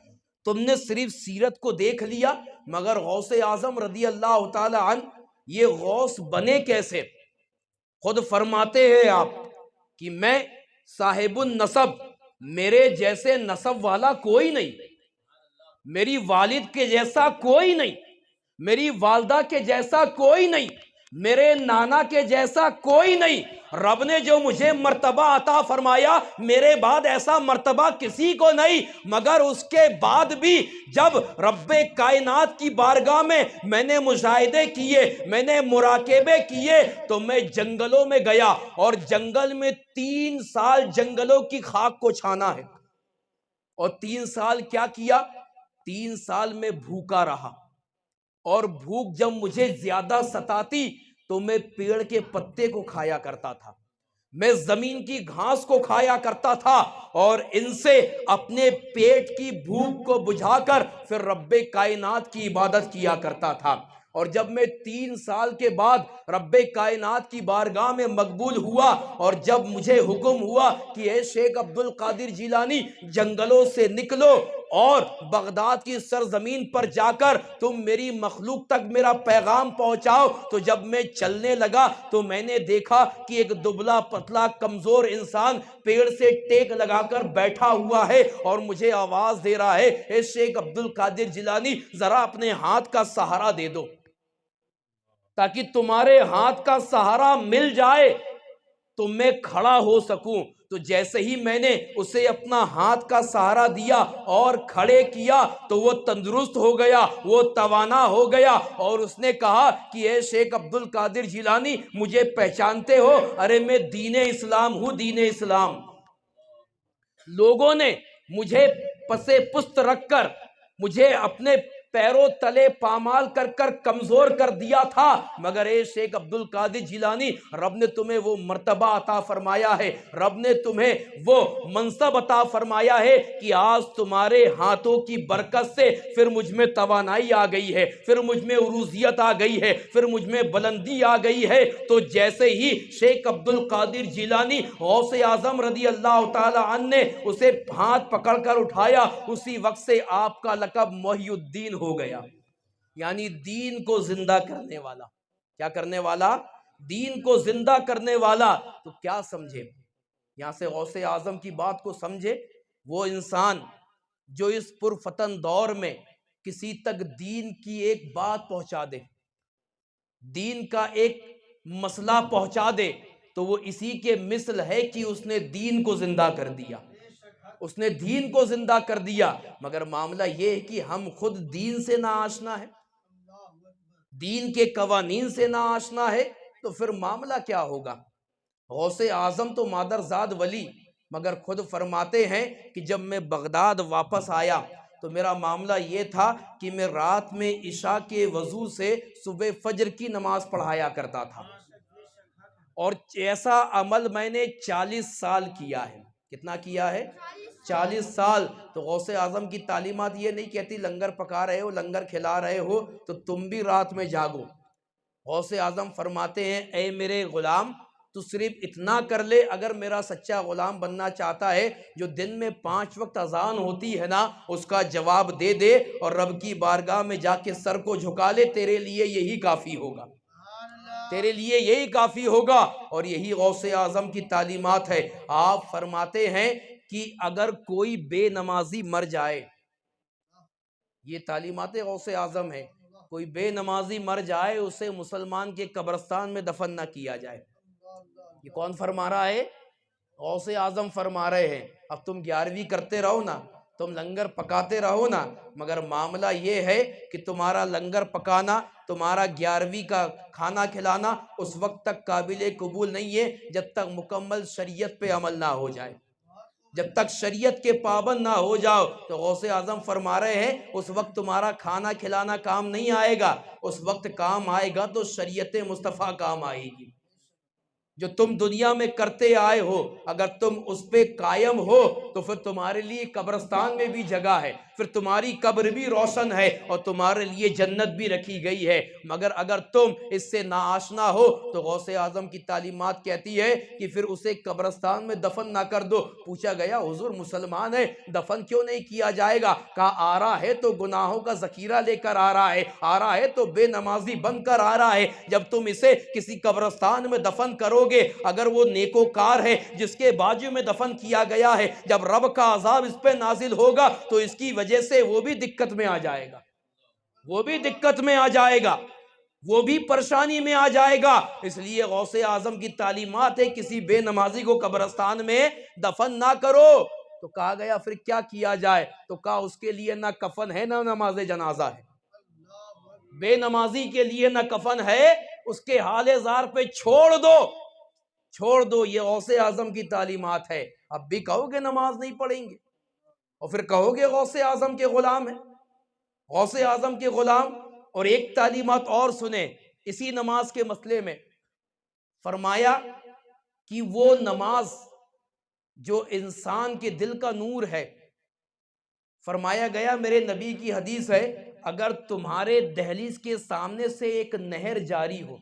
تم نے صرف سیرت کو دیکھ لیا، مگر غوث اعظم رضی اللہ تعالی عنہ یہ غوث بنے کیسے؟ خود فرماتے ہیں آپ کہ میں صاحب النسب، میرے جیسے نسب والا کوئی نہیں، میری والد کے جیسا کوئی نہیں، میری والدہ کے جیسا کوئی نہیں، میرے نانا کے جیسا کوئی نہیں۔ رب نے جو مجھے مرتبہ عطا فرمایا، میرے بعد ایسا مرتبہ کسی کو نہیں۔ مگر اس کے بعد بھی جب رب کائنات کی بارگاہ میں نے مشاہدے کیے، میں نے مراقبے کیے، تو میں جنگلوں میں گیا، اور جنگل میں 3 سال جنگلوں کی خاک کو چھانا ہے۔ اور 3 سال کیا کیا؟ 3 سال میں بھوکا رہا، اور بھوک جب مجھے زیادہ ستاتی تو میں پیڑ کے پتے کو کھایا کرتا تھا، میں زمین کی گھاس کو کھایا کرتا تھا، اور ان سے اپنے پیٹ کی بھوک کو بجھا کر پھر رب کائنات کی عبادت کیا کرتا تھا۔ اور جب میں 3 سال کے بعد رب کائنات کی بارگاہ میں مقبول ہوا، اور جب مجھے حکم ہوا کہ اے شیخ عبد القادر جیلانی جنگلوں سے نکلو اور بغداد کی سرزمین پر جا کر تم میری مخلوق تک میرا پیغام پہنچاؤ، تو جب میں چلنے لگا تو میں نے دیکھا کہ ایک دبلا پتلا کمزور انسان پیڑ سے ٹیک لگا کر بیٹھا ہوا ہے، اور مجھے آواز دے رہا ہے اے شیخ عبد القادر جیلانی ذرا اپنے ہاتھ کا سہارا دے دو، تاکہ تمہارے ہاتھ کا سہارا مل جائے تو میں کھڑا ہو سکوں۔ تو جیسے ہی میں نے اسے اپنا ہاتھ کا سہارا دیا اور کھڑے کیا تو وہ تندرست ہو گیا، وہ توانا ہو گیا، اور اس نے کہا کہ اے شیخ عبد القادر جیلانی مجھے پہچانتے ہو؟ ارے میں دین اسلام ہوں، دین اسلام۔ لوگوں نے مجھے پسے پست رکھ کر، مجھے اپنے پیروں تلے پامال کر کر کمزور کر دیا تھا، مگر اے شیخ عبد القادر جیلانی رب نے تمہیں وہ مرتبہ عطا فرمایا ہے، رب نے تمہیں وہ منصب عطا فرمایا ہے کہ آج تمہارے ہاتھوں کی برکت سے پھر مجھ میں توانائی آ گئی ہے، پھر مجھ میں عروضیت آ گئی ہے، پھر مجھ میں بلندی آ گئی ہے۔ تو جیسے ہی شیخ عبد القادر جیلانی غوث اعظم رضی اللہ تعالی عنہ نے اسے ہاتھ پکڑ کر اٹھایا، اسی وقت سے آپ کا لقب محی الدین ہو گیا، یعنی دین کو زندہ کرنے والا۔ کیا کرنے والا؟ دین کو زندہ کرنے والا۔ تو کیا سمجھے یہاں سے غوث اعظم کی بات کو سمجھے؟ وہ انسان جو اس پرفتن دور میں کسی تک دین کی ایک بات پہنچا دے، دین کا ایک مسئلہ پہنچا دے، تو وہ اسی کے مثل ہے کہ اس نے دین کو زندہ کر دیا، اس نے دین کو زندہ کر دیا۔ مگر معاملہ یہ ہے کہ ہم خود دین سے نا آشنا ہے، دین کے قوانین سے نا آشنا ہے، تو پھر معاملہ کیا ہوگا؟ غوث اعظم تو مادرزاد ولی، مگر خود فرماتے ہیں کہ جب میں بغداد واپس آیا تو میرا معاملہ یہ تھا کہ میں رات میں عشاء کے وضو سے صبح فجر کی نماز پڑھایا کرتا تھا، اور ایسا عمل میں نے 40 سال کیا ہے۔ کتنا کیا ہے؟ 40 سال۔ تو غوث اعظم کی تعلیمات یہ نہیں کہتی لنگر پکا رہے ہو، لنگر کھلا رہے ہو تو تم بھی رات میں جاگو۔ غوث اعظم فرماتے ہیں اے میرے غلام، تو صرف اتنا کر لے، اگر میرا سچا غلام بننا چاہتا ہے، جو دن میں 5 وقت اذان ہوتی ہے نا، اس کا جواب دے دے اور رب کی بارگاہ میں جا کے سر کو جھکا لے، تیرے لیے یہی کافی ہوگا، تیرے لیے یہی کافی ہوگا۔ اور یہی غوث اعظم کی تعلیمات ہے۔ آپ فرماتے ہیں کہ اگر کوئی بے نمازی مر جائے، یہ تعلیمات غوث اعظم ہے، کوئی بے نمازی مر جائے اسے مسلمان کے قبرستان میں دفن نہ کیا جائے۔ یہ کون فرما رہا ہے؟ غوث اعظم فرما رہے ہیں۔ اب تم 11ویں کرتے رہو نا، تم لنگر پکاتے رہو نا، مگر معاملہ یہ ہے کہ تمہارا لنگر پکانا، تمہارا 11ویں کا کھانا کھلانا اس وقت تک قابل قبول نہیں ہے جب تک مکمل شریعت پہ عمل نہ ہو جائے، جب تک شریعت کے پابند نہ ہو جاؤ۔ تو غوث اعظم فرما رہے ہیں اس وقت تمہارا کھانا کھلانا کام نہیں آئے گا، اس وقت کام آئے گا تو شریعت مصطفیٰ کام آئے گی۔ جو تم دنیا میں کرتے آئے ہو، اگر تم اس پہ قائم ہو تو پھر تمہارے لیے قبرستان میں بھی جگہ ہے، پھر تمہاری قبر بھی روشن ہے اور تمہارے لیے جنت بھی رکھی گئی ہے۔ مگر اگر تم اس سے ناآشنا ہو تو غوث اعظم کی تعلیمات کہتی ہے کہ پھر اسے قبرستان میں دفن نہ کر دو۔ پوچھا گیا حضور مسلمان ہے، دفن کیوں نہیں کیا جائے گا؟ کہا آ رہا ہے تو گناہوں کا ذخیرہ لے کر آ رہا ہے، آ رہا ہے تو بے نمازی بن کر آ رہا ہے۔ جب تم اسے کسی قبرستان میں دفن کرو گے، اگر وہ نیکوکار ہے جس کے باجو میں دفن کیا گیا ہے، جب رب کا عذاب اس پہ نازل ہوگا تو اس کی وجہ سے وہ بھی دقت میں آ جائے گا، وہ بھی دقت میں آ جائے گا، وہ بھی پریشانی میں آ جائے گا۔ اس لیے غوث اعظم کی تعلیمات ہے کسی بے نمازی کو قبرستان میں دفن نہ کرو۔ تو کہا گیا پھر کیا کیا جائے؟ تو کہا اس کے لیے نہ کفن ہے نہ نماز جنازہ ہے۔ بے نمازی کے لیے نہ کفن ہے، اس کے حال زار پہ چھوڑ دو، چھوڑ دو۔ یہ غوث اعظم کی تعلیمات ہے۔ اب بھی کہو گے نماز نہیں پڑھیں گے، اور پھر کہو گے غوث اعظم کے غلام ہیں، غوث اعظم کے غلام۔ اور ایک تعلیمات اور سنیں اسی نماز کے مسئلے میں، فرمایا کہ وہ نماز جو انسان کے دل کا نور ہے، فرمایا گیا میرے نبی کی حدیث ہے، اگر تمہارے دہلیز کے سامنے سے ایک نہر جاری ہو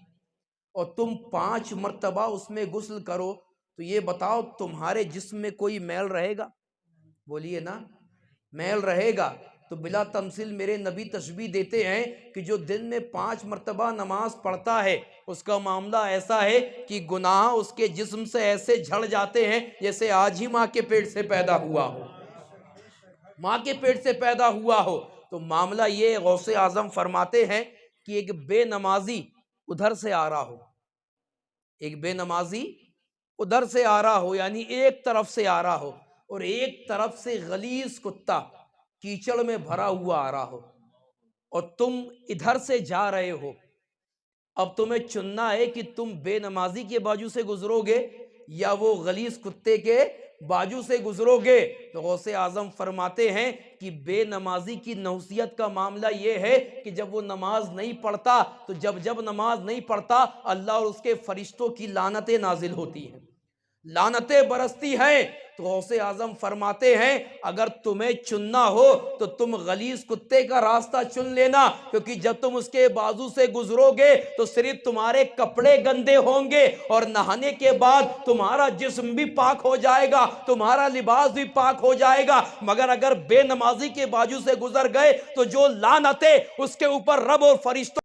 اور تم 5 مرتبہ اس میں غسل کرو تو یہ بتاؤ تمہارے جسم میں کوئی میل رہے گا؟ بولیے نا، میل رہے گا؟ تو بلا تمثیل میرے نبی تشبیہ دیتے ہیں کہ جو دن میں 5 مرتبہ نماز پڑھتا ہے اس کا معاملہ ایسا ہے کہ گناہ اس کے جسم سے ایسے جھڑ جاتے ہیں جیسے آج ہی ماں کے پیٹ سے پیدا ہوا ہو، ماں کے پیٹ سے پیدا ہوا ہو۔ تو معاملہ یہ غوث اعظم فرماتے ہیں کہ ایک بے نمازی ادھر سے آ رہا ہو، ایک بے نمازی ادھر سے آ رہا ہو، یعنی ایک طرف سے آ رہا ہو، اور ایک طرف سے غلیظ کتا کیچڑ میں بھرا ہوا آ رہا ہو، اور تم ادھر سے جا رہے ہو۔ اب تمہیں چننا ہے کہ تم بے نمازی کے باجو سے گزرو گے یا وہ غلیظ کتے کے باجو سے گزرو گے۔ تو غوث اعظم فرماتے ہیں کہ بے نمازی کی نحوست کا معاملہ یہ ہے کہ جب وہ نماز نہیں پڑھتا تو جب نماز نہیں پڑھتا اللہ اور اس کے فرشتوں کی لعنتیں نازل ہوتی ہیں، لعنتیں برستی ہیں۔ تو غوث اعظم فرماتے ہیں اگر تمہیں چننا ہو تو تم غلیظ کتے کا راستہ چن لینا، کیونکہ جب تم اس کے بازو سے گزرو گے تو صرف تمہارے کپڑے گندے ہوں گے، اور نہانے کے بعد تمہارا جسم بھی پاک ہو جائے گا، تمہارا لباس بھی پاک ہو جائے گا۔ مگر اگر بے نمازی کے بازو سے گزر گئے تو جو لعنتیں اس کے اوپر رب اور فرشتوں